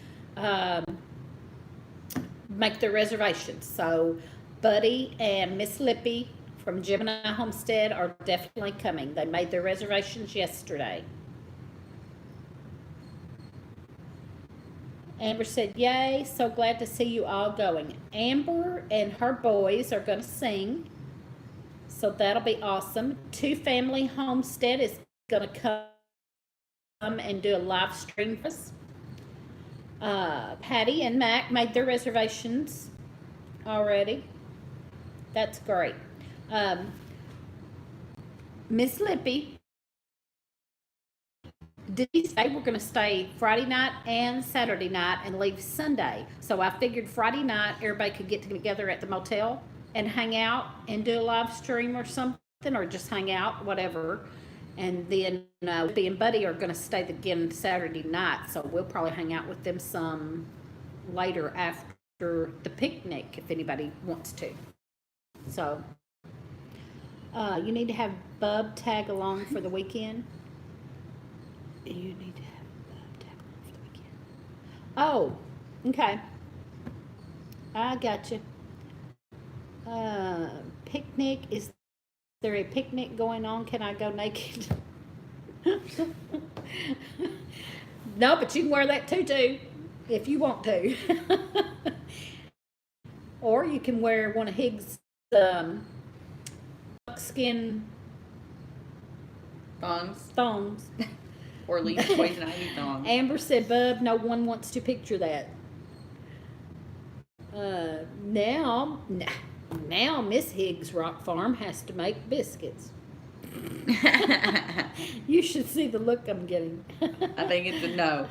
Speaker 2: make their reservations. So Buddy and Miss Lippy from Gemini Homestead are definitely coming. They made their reservations yesterday. Amber said, yay, so glad to see you all going. Amber and her boys are going to sing, so that'll be awesome. Two Family Homestead is going to come and do a live stream for us. Patty and Mac made their reservations already. That's great. Miss Lippy, did he say we're going to stay Friday night and Saturday night and leave Sunday? So I figured Friday night everybody could get together at the motel and hang out and do a live stream or something, or just hang out, whatever. And then Lippy and Buddy are going to stay again Saturday night, so we'll probably hang out with them some later after the picnic if anybody wants to. So you need to have Bub tag along for the weekend. You need to have Bub tag along for the weekend. Oh, okay. I got you. Picnic, is there a picnic going on? Can I go naked? No, but you can wear that tutu if you want to. Or you can wear one of Higgs' buckskin thongs.
Speaker 1: Or at least poison ivy thongs.
Speaker 2: Amber said, Bub, no one wants to picture that. Now Miss Higgs Rock Farm has to make biscuits. You should see the look I'm getting.
Speaker 1: I think it's a no.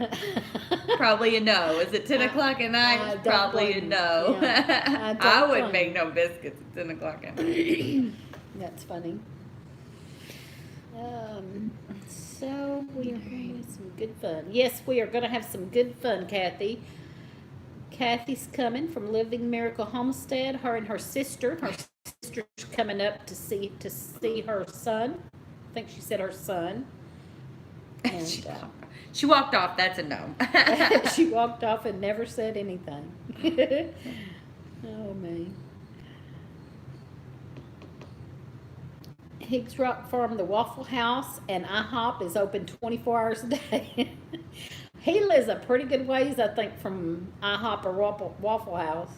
Speaker 1: Probably a no. Is it 10 o'clock at night? It's probably a no.
Speaker 2: Yeah,
Speaker 1: I wouldn't make no biscuits at 10 o'clock at night.
Speaker 2: That's funny. So we are going to have some good fun. Yes, we are going to have some good fun, Kathy. Kathy's coming from Living Miracle Homestead. Her and her sister. Her sister's coming up to see her son. I think she said her son. And
Speaker 1: she walked off. That's a no.
Speaker 2: she walked off and never said anything. Oh man. Higgs Rock Farm, the Waffle House, and IHOP is open 24 hours a day. He lives a pretty good ways, I think, from IHOP or Waffle House.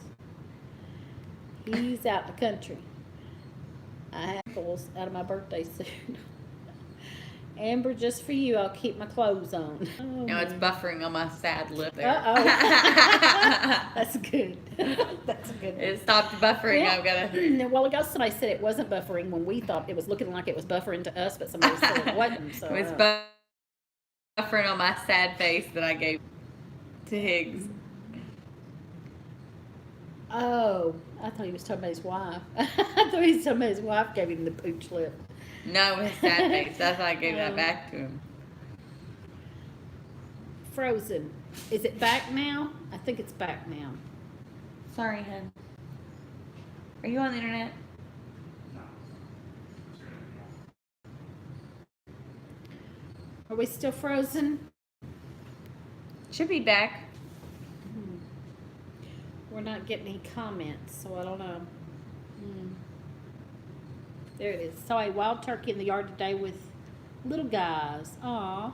Speaker 2: He's out in the country. I have apples out of my birthday suit. Amber, just for you, I'll keep my clothes on. Oh,
Speaker 1: no, it's buffering on my sad lip there.
Speaker 2: Uh-oh. That's good. That's a good one.
Speaker 1: It stopped buffering.
Speaker 2: Yeah.
Speaker 1: I've got to...
Speaker 2: A while ago, somebody said it wasn't buffering when we thought it was looking like it was buffering to us, but somebody said it wasn't. So,
Speaker 1: it was buffering on my sad face that I gave to Higgs.
Speaker 2: Oh, I thought he was talking about his wife. I thought he was talking about his wife gave him the pooch lip.
Speaker 1: No, his sad face. That's why I gave that back to him.
Speaker 2: Frozen. Is it back now? I think it's back now.
Speaker 1: Sorry, hon. Are you on the internet?
Speaker 2: Are we still frozen?
Speaker 1: Should be back.
Speaker 2: We're not getting any comments, so I don't know. There it is. Saw a wild turkey in the yard today with little guys. Aw.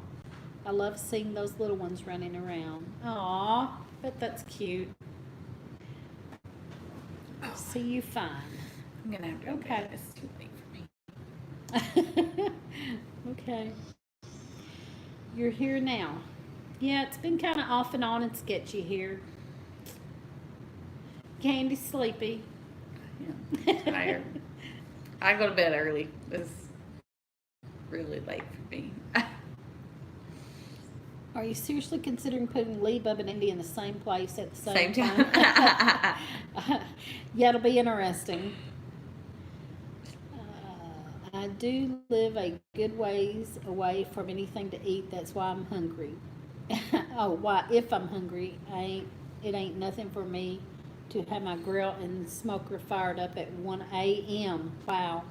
Speaker 2: I love seeing those little ones running around. Aw. Bet that's cute. See you fine.
Speaker 1: I'm going to have to go
Speaker 2: Okay.
Speaker 1: bed. It's too late for me.
Speaker 2: Okay. You're here now. Yeah, it's been kind of off and on and sketchy here. Candy's sleepy.
Speaker 1: Yeah, tired. I go to bed early. It's really late for me.
Speaker 2: Are you seriously considering putting Lee, Bub, and Indy in the same place at the same
Speaker 1: time?
Speaker 2: Yeah, it'll be interesting. I do live a good ways away from anything to eat. That's why I'm hungry. Oh, why? If I'm hungry, it ain't nothing for me to have my grill and smoker fired up at 1 a.m. Wow.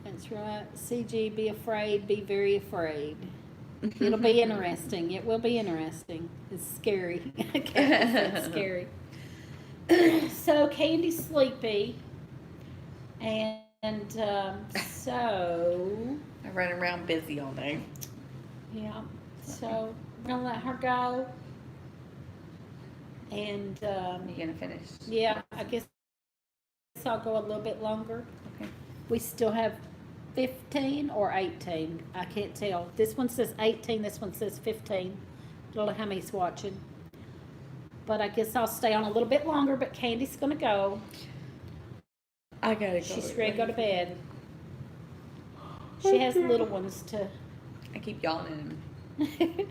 Speaker 2: That's right. CG, be afraid, be very afraid. It'll be interesting. It will be interesting. It's scary. It's scary. So Candy's sleepy, and so
Speaker 1: I run around busy all day.
Speaker 2: yeah. So we're gonna let her go, and
Speaker 1: You gonna finish?
Speaker 2: yeah, I guess I'll go a little bit longer.
Speaker 1: Okay.
Speaker 2: We still have 15 or 18. I can't tell. This one says 18. This one says 15. Don't know how many's watching. But I guess I'll stay on a little bit longer. But Candy's gonna go.
Speaker 1: I gotta go.
Speaker 2: She's ready to go to bed. She has little ones to.
Speaker 1: I keep yawning and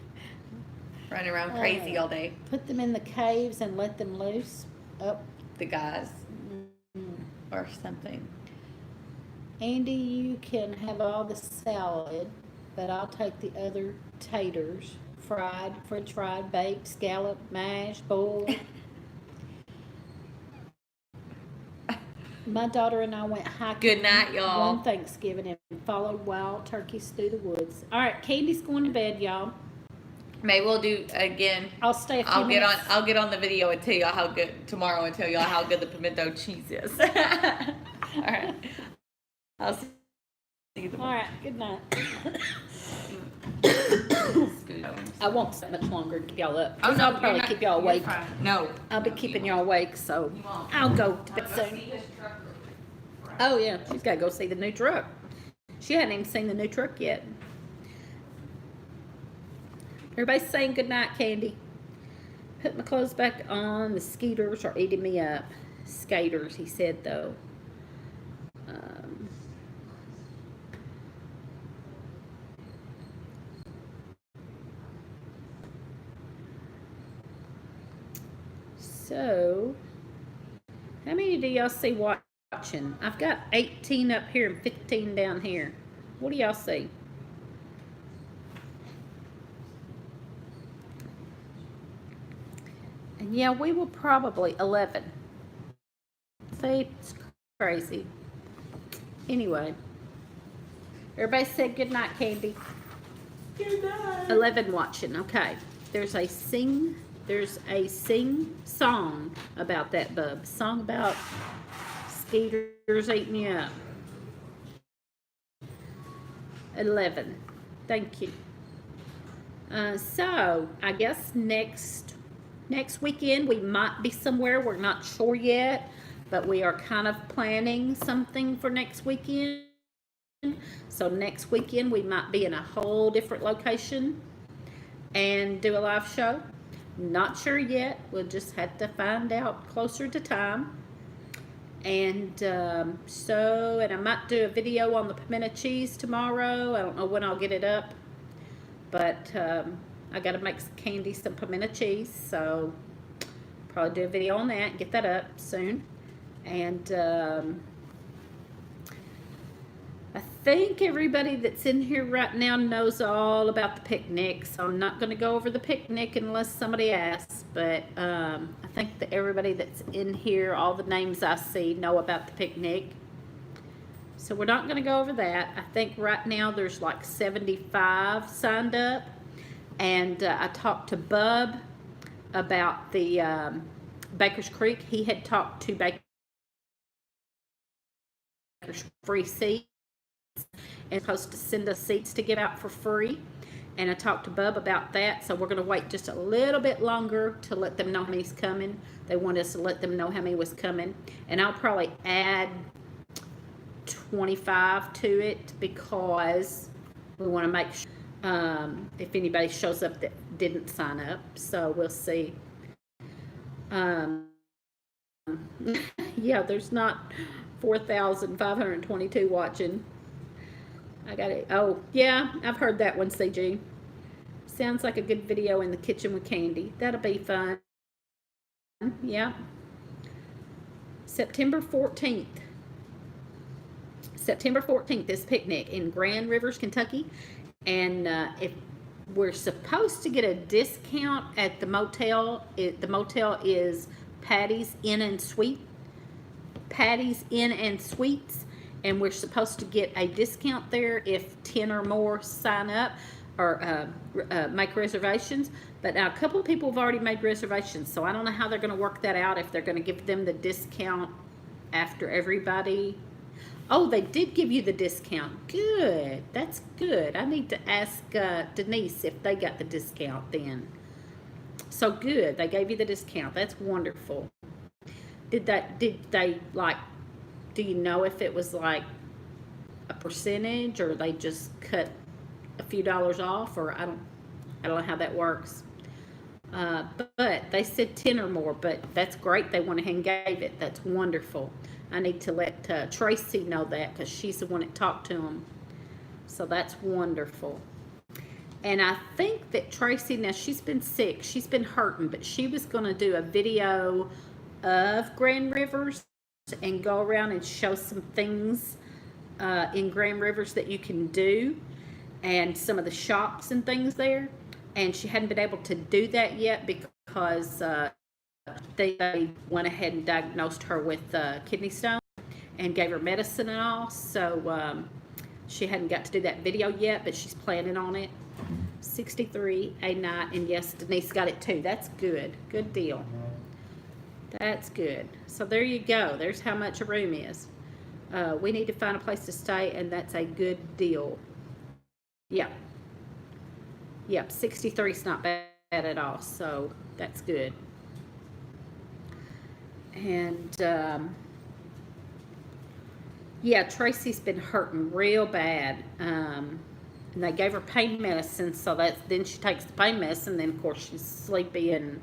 Speaker 1: running around crazy all day.
Speaker 2: Put them in the caves and let them loose. Oh,
Speaker 1: The guys or something.
Speaker 2: Andy, you can have all the salad, but I'll take the other taters. Fried, french fried, baked, scallop, mashed, boiled. My daughter and I went hiking.
Speaker 1: Good night, y'all.
Speaker 2: One Thanksgiving and followed wild turkeys through the woods. All right, Candy's going to bed, y'all.
Speaker 1: Maybe we'll do again.
Speaker 2: I'll stay a few minutes.
Speaker 1: I'll get on the video and tell y'all how good tomorrow and tell y'all how good the pimento cheese is. All right. I'll see you tomorrow.
Speaker 2: All right, good night. I won't sit much longer to keep y'all up.
Speaker 1: Oh, no,
Speaker 2: I'll
Speaker 1: you're
Speaker 2: probably
Speaker 1: not-
Speaker 2: keep y'all
Speaker 1: you're
Speaker 2: awake.
Speaker 1: fine. No.
Speaker 2: I'll be keeping y'all awake, so
Speaker 1: You won't.
Speaker 2: I'll go to bed
Speaker 1: I'll go
Speaker 2: soon.
Speaker 1: see this truck real quick.
Speaker 2: Oh yeah, she's got to go see the new truck. She hadn't even seen the new truck yet. Everybody's saying goodnight, Candy. Put my clothes back on. The skeeters are eating me up. Skaters, he said though. So, how many do y'all see watching? I've got 18 up here and 15 down here. What do y'all see? And yeah, we will probably 11. See, it's crazy. Anyway, everybody said good night, Candy.
Speaker 1: Good night.
Speaker 2: 11 watching. Okay, there's a sing song about that, bub. Song about skeeters eating you up. 11. Thank you. So I guess next weekend we might be somewhere. We're not sure yet, but we are kind of planning something for next weekend. So next weekend we might be in a whole different location and do a live show. Not sure yet. We'll just have to find out closer to time. And and I might do a video on the pimento cheese tomorrow. I don't know when I'll get it up, but I got to make Candy some pimento cheese, so probably do a video on that and get that up soon. And I think everybody that's in here right now knows all about the picnic, so I'm not going to go over the picnic unless somebody asks, but I think that everybody that's in here, all the names I see, know about the picnic. So we're not going to go over that. I think right now there's like 75 signed up, and I talked to Bub about the Baker's Creek. He had talked to Baker's free seats and supposed to send us seats to give out for free, and I talked to Bub about that, so we're going to wait just a little bit longer to let them know how many's coming. They want us to let them know how many was coming, and I'll probably add 25 to it because we want to make sure if anybody shows up that didn't sign up, so we'll see. Yeah, there's not 4,522 watching. I got it. Oh, yeah, I've heard that one, CG. Sounds like a good video in the kitchen with Candy. That'll be fun. Yeah. September 14th. September 14th, this picnic in Grand Rivers, Kentucky. And if we're supposed to get a discount at the motel, the motel is Patty's Inn and Suite. Patty's Inn and Suites. And we're supposed to get a discount there if 10 or more sign up. or make reservations. But now a couple of people have already made reservations, so I don't know how they're going to work that out, if they're going to give them the discount after everybody. Oh, they did give you the discount. Good. That's good. I need to ask Denise if they got the discount then. So good. They gave you the discount. That's wonderful. Did they like, do you know if it was like a percentage, or they just cut a few dollars off, or I don't know how that works. But they said 10 or more, but that's great. They went ahead and gave it. That's wonderful. I need to let Tracy know that, because she's the one that talked to them. So that's wonderful. And I think that Tracy, now she's been sick, she's been hurting, but she was going to do a video of Grand Rivers and go around and show some things in Grand Rivers that you can do, and some of the shops and things there. And she hadn't been able to do that yet because they went ahead and diagnosed her with kidney stone and gave her medicine and all. So she hadn't got to do that video yet, but she's planning on it. 63 a night, and yes, Denise got it too. That's good. Good deal. That's good. So there you go. There's how much a room is. We need to find a place to stay, and that's a good deal. Yeah. Yep, 63 is not bad at all, so that's good. And yeah, Tracy's been hurting real bad. And they gave her pain medicine, so then she takes the pain medicine, then of course she's sleepy. And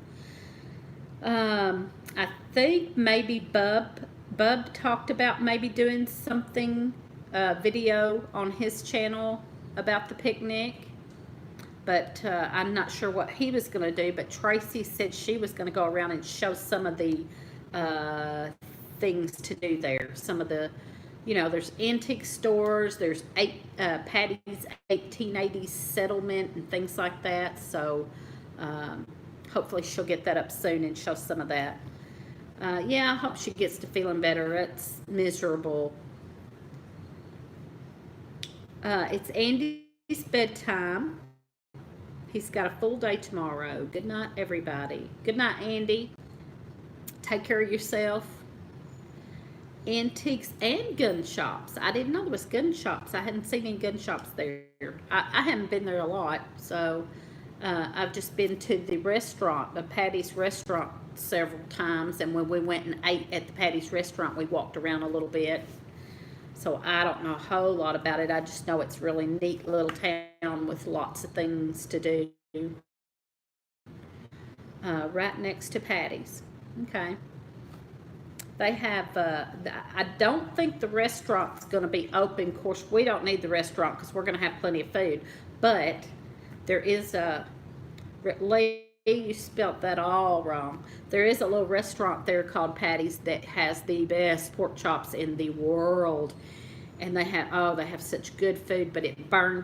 Speaker 2: I think maybe Bub talked about maybe doing something, video on his channel about the picnic, but I'm not sure what he was going to do. But Tracy said she was going to go around and show some of the things to do there. Some of the, there's antique stores, there's Patty's 1880s settlement and things like that. So hopefully she'll get that up soon and show some of that. Yeah, I hope she gets to feeling better. It's miserable. It's Andy's bedtime. He's got a full day tomorrow. Good night, everybody. Good night, Andy. Take care of yourself. Antiques and gun shops. I didn't know there was gun shops. I hadn't seen any gun shops there. I haven't been there a lot, so I've just been to the restaurant, the Patty's restaurant, several times. And when we went and ate at the Patty's restaurant, we walked around a little bit. So I don't know a whole lot about it. I just know it's a really neat little town with lots of things to do. Right next to Patty's. Okay. They have, I don't think the restaurant's going to be open. Of course, we don't need the restaurant because we're going to have plenty of food. But there is you spelt that all wrong. There is a little restaurant there called Patty's that has the best pork chops in the world. And they have such good food, but it burned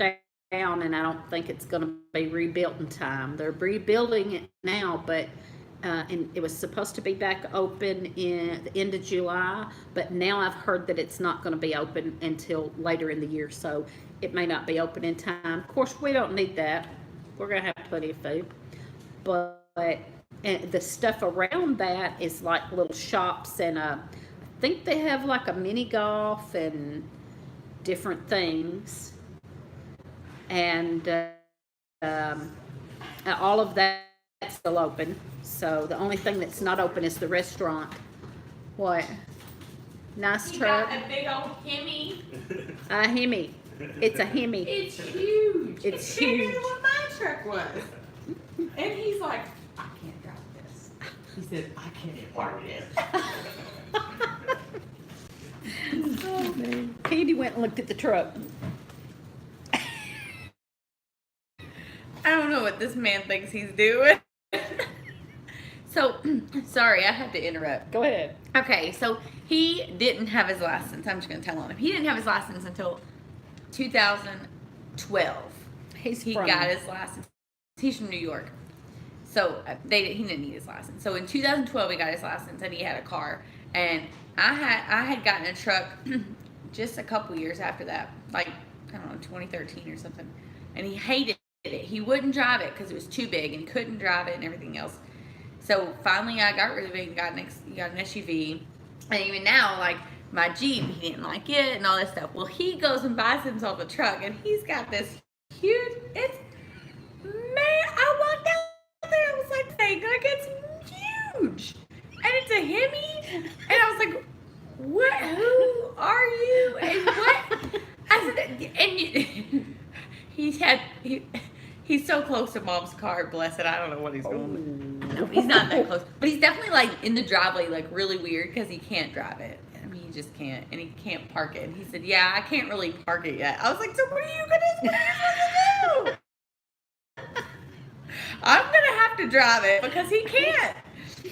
Speaker 2: down, and I don't think it's going to be rebuilt in time. They're rebuilding it now, but and it was supposed to be back open in the end of July, but now I've heard that it's not going to be open until later in the year, so it may not be open in time. Of course, we don't need that. We're going to have plenty of food. But the stuff around that is like little shops, and I think they have like a mini golf and different things. And all of that's still open. So the only thing that's not open is the restaurant. What? Nice truck.
Speaker 1: Got a big old Hemi.
Speaker 2: A Hemi. It's a Hemi.
Speaker 1: It's huge.
Speaker 2: It's
Speaker 1: bigger
Speaker 2: huge.
Speaker 1: than what my truck was. And he's like, I can't drive this. He said, I can't park it.
Speaker 2: Oh, man. Candy went and looked at the truck.
Speaker 1: I don't know what this man thinks he's doing. So, sorry, I had to interrupt.
Speaker 2: Go ahead.
Speaker 1: Okay, so he didn't have his license. I'm just going to tell him. He didn't have his license until 2012. He got his license. He's from New York. So he didn't need his license. So in 2012, he got his license, and he had a car. And I had gotten a truck just a couple years after that, like, I don't know, 2013 or something. And he hated it. He wouldn't drive it because it was too big and he couldn't drive it and everything else. So finally I got rid of it and got an SUV. And even now, like, my Jeep, he didn't like it and all this stuff. Well, he goes and buys himself a truck and he's got this huge, I walked out there, I was like, thank God, it's huge. And it's a Hemi. And I was like, what, who are you? And what? I said, and he's so close to Mom's car, bless it. I don't know what he's doing. No, he's not that close. But he's definitely like in the driveway, like really weird because he can't drive it. I mean, he just can't. And he can't park it. And he said, yeah, I can't really park it yet. I was like, so what are you supposed to do? I'm going to have to drive it because he can't.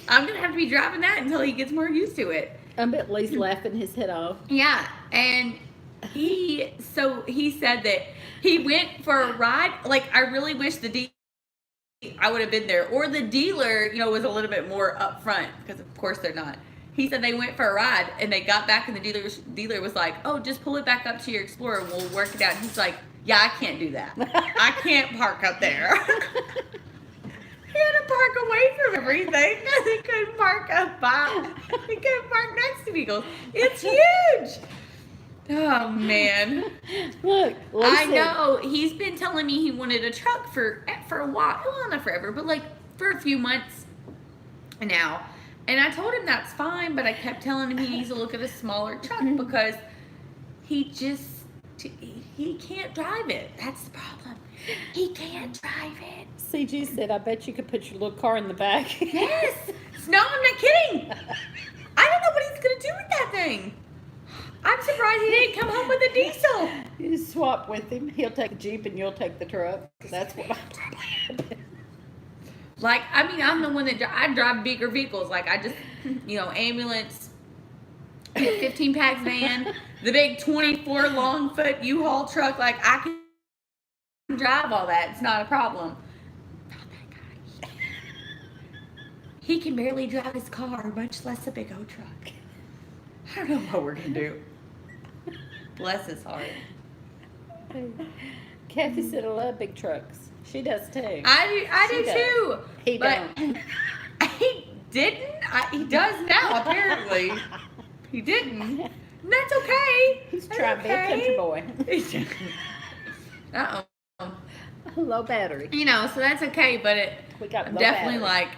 Speaker 1: I'm going to have to be driving that until he gets more used to it.
Speaker 2: I'm at least laughing his head off.
Speaker 1: Yeah. And he said that he went for a ride. Like, I really wish I would have been there, or the dealer, was a little bit more upfront because of course they're not. He said they went for a ride and they got back and the dealer was like, oh, just pull it back up to your Explorer and we'll work it out. And he's like, yeah, I can't do that. I can't park up there. He had to park away from everything because he couldn't park he couldn't park next to vehicles. It's huge. Oh, man.
Speaker 2: Look,
Speaker 1: I know. He's been telling me he wanted a truck for a while. Well, not forever, but like for a few months now. And I told him that's fine, but I kept telling him he needs to look at a smaller truck because he can't drive it. That's the problem. He can't drive it.
Speaker 2: CG said, I bet you could put your little car in the back.
Speaker 1: Yes. No, I'm not kidding. I don't know what he's going to do with that thing. I'm surprised he didn't come home with a diesel.
Speaker 2: You swap with him. He'll take a Jeep and you'll take the truck. That's what I'm doing.
Speaker 1: Like, I mean, I'm the one that I drive bigger vehicles. Like, I just, ambulance, 15 packs van, the big 24 long foot U-Haul truck. Like, I can drive all that. It's not a problem. Not that guy. He can barely drive his car, much less a big old truck. I don't know what we're going to do. Bless his heart.
Speaker 2: Kathy said I love big trucks. She does too.
Speaker 1: I do too.
Speaker 2: He don't.
Speaker 1: He didn't. He does now, apparently. He didn't. And that's okay.
Speaker 2: He's trying to be a country boy.
Speaker 1: Uh-oh.
Speaker 2: Low battery.
Speaker 1: So that's okay, but I'm definitely
Speaker 2: battery.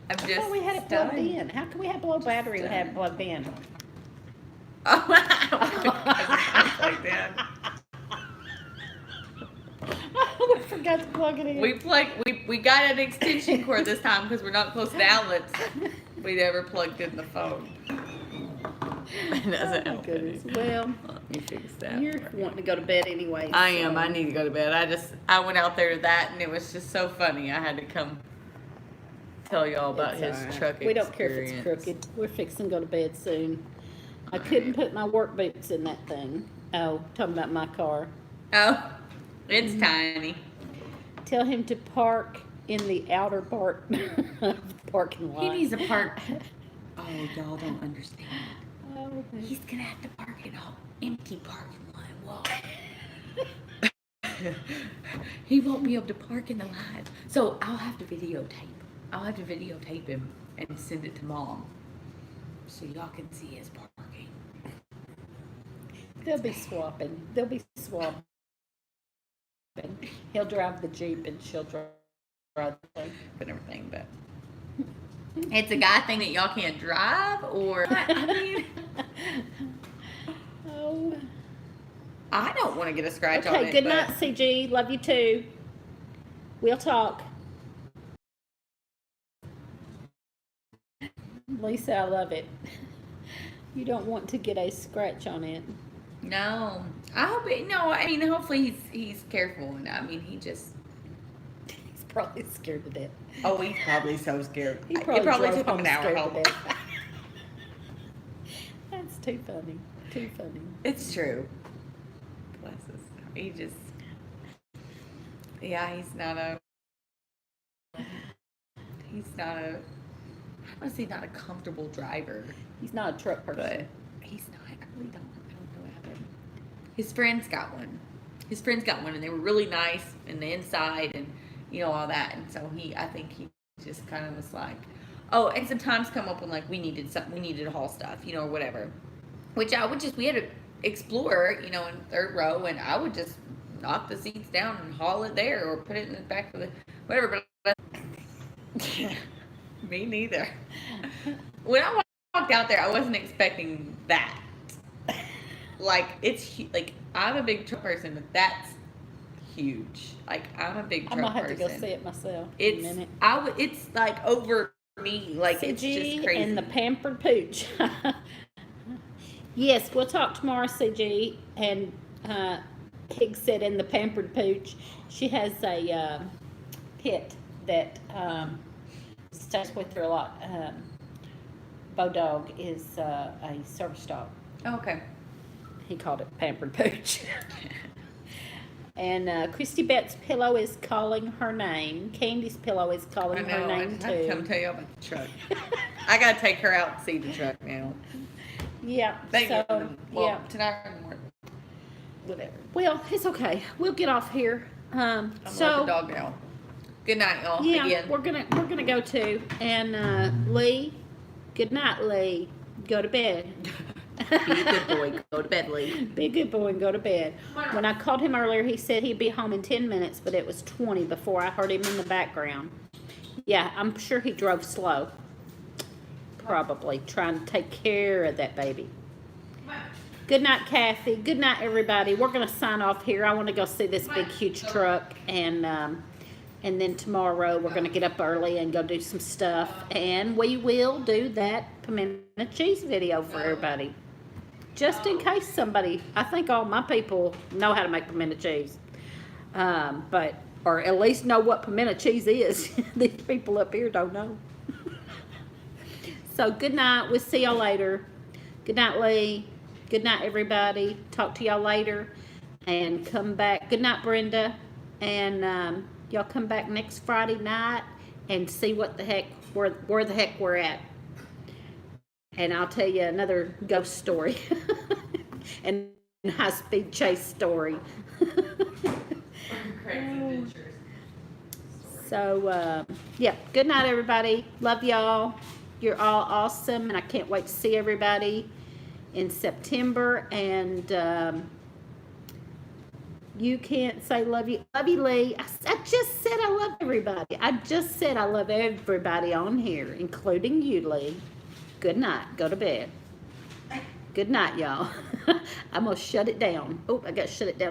Speaker 1: I'm just.
Speaker 2: How come we had it plugged in? How can we have low battery and have it plugged in?
Speaker 1: Oh, wow. Like that.
Speaker 2: We forgot to plug it in.
Speaker 1: We got an extension cord this time because we're not close to outlets. We never plugged in the phone. It doesn't help.
Speaker 2: Goodness. Well,
Speaker 1: let me fix that.
Speaker 2: You're wanting to go to bed anyway.
Speaker 1: I am. I need to go to bed. I went out there to that and it was just so funny. I had to come tell y'all about his truck experience.
Speaker 2: We don't care if it's crooked. We're fixing to go to bed soon. I couldn't put my work boots in that thing. Oh, talking about my car.
Speaker 1: Oh, it's tiny.
Speaker 2: Tell him to park in the outer part of the parking lot.
Speaker 1: He needs to park. Oh, y'all don't understand.
Speaker 2: Oh,
Speaker 1: He's going to have to park in an empty parking lot. Whoa. He won't be able to park in the line. So I'll have to videotape him and send it to Mom so y'all can see his parking.
Speaker 2: They'll be swapping. He'll drive the Jeep and she'll drive the thing.
Speaker 1: And everything, but it's a guy thing that y'all can't drive, or I mean,
Speaker 2: Oh.
Speaker 1: I don't want to get a scratch on it.
Speaker 2: Okay, good night, CG. Love you too. We'll talk. Lisa, I love it. You don't want to get a scratch on it.
Speaker 1: No, I hope it. No, I mean, hopefully he's careful, and I mean, he's
Speaker 2: probably scared to death.
Speaker 1: Oh, he's probably so scared.
Speaker 2: He probably
Speaker 1: it
Speaker 2: drove
Speaker 1: took him
Speaker 2: home
Speaker 1: an hour
Speaker 2: scared
Speaker 1: home.
Speaker 2: to death. That's too funny. Too funny.
Speaker 1: It's true. Bless us. He just. Yeah, he's not a. I want to say not a comfortable driver.
Speaker 2: He's not a truck person.
Speaker 1: But he's not. I really don't know what happened. His friends got one. his friends got one, and they were really nice in the inside, and you know all that. And so I think he just kind of was like, oh, and sometimes come up when like we needed to haul stuff, you know, or whatever. Which we had to explore, you know, in third row, and I would just knock the seats down and haul it there, or put it in the back of the whatever. But me neither. When I walked out there, I wasn't expecting that. Like like I'm a big truck person, but that's huge. Like I'm a big truck person.
Speaker 2: I'm gonna have to go see it myself in a minute.
Speaker 1: It's like over me. Like it's just crazy.
Speaker 2: And the Pampered Pooch. Yes, we'll talk tomorrow, CG. And Higgs said in the Pampered Pooch, she has a pit that stays with her a lot. Bodog is a service dog.
Speaker 1: Oh, okay.
Speaker 2: He called it Pampered Pooch. And Christy Betts' pillow is calling her name. Candy's pillow is calling her name too.
Speaker 1: I come tell you about the truck. I gotta take her out and see the truck now.
Speaker 2: Yeah.
Speaker 1: Tonight in the morning.
Speaker 2: Whatever. Well, it's okay. We'll get off here.
Speaker 1: I'm the dog now. Good night, y'all.
Speaker 2: Yeah,
Speaker 1: again.
Speaker 2: we're gonna go too. And Lee, good night, Lee. Go to bed.
Speaker 1: Be a good boy. Go to bed, Lee.
Speaker 2: Be a good boy and go to bed. When I called him earlier, he said he'd be home in 10 minutes, but it was 20 before I heard him in the background. Yeah, I'm sure he drove slow. Probably trying to take care of that baby. Good night, Kathy. Good night, everybody. We're going to sign off here. I want to go see this big, huge truck. And then tomorrow we're going to get up early and go do some stuff. And we will do that pimento cheese video for everybody. Just in case somebody, I think all my people know how to make pimento cheese. Or at least know what pimento cheese is. These people up here don't know. So good night. We'll see y'all later. Good night, Lee. Good night, everybody. Talk to y'all later. And come back. Good night, Brenda. And y'all come back next Friday night and see what the heck, where the heck we're at. And I'll tell you another ghost story. And high-speed chase story.
Speaker 1: Crazy adventures.
Speaker 2: So, yeah. Good night, everybody. Love y'all. You're all awesome. And I can't wait to see everybody in September. And you can't say love you. Love you, Lee. I just said I love everybody. I just said I love everybody on here, including you, Lee. Good night. Go to bed. Good night, y'all. I'm going to shut it down. Oh, I got to shut it down.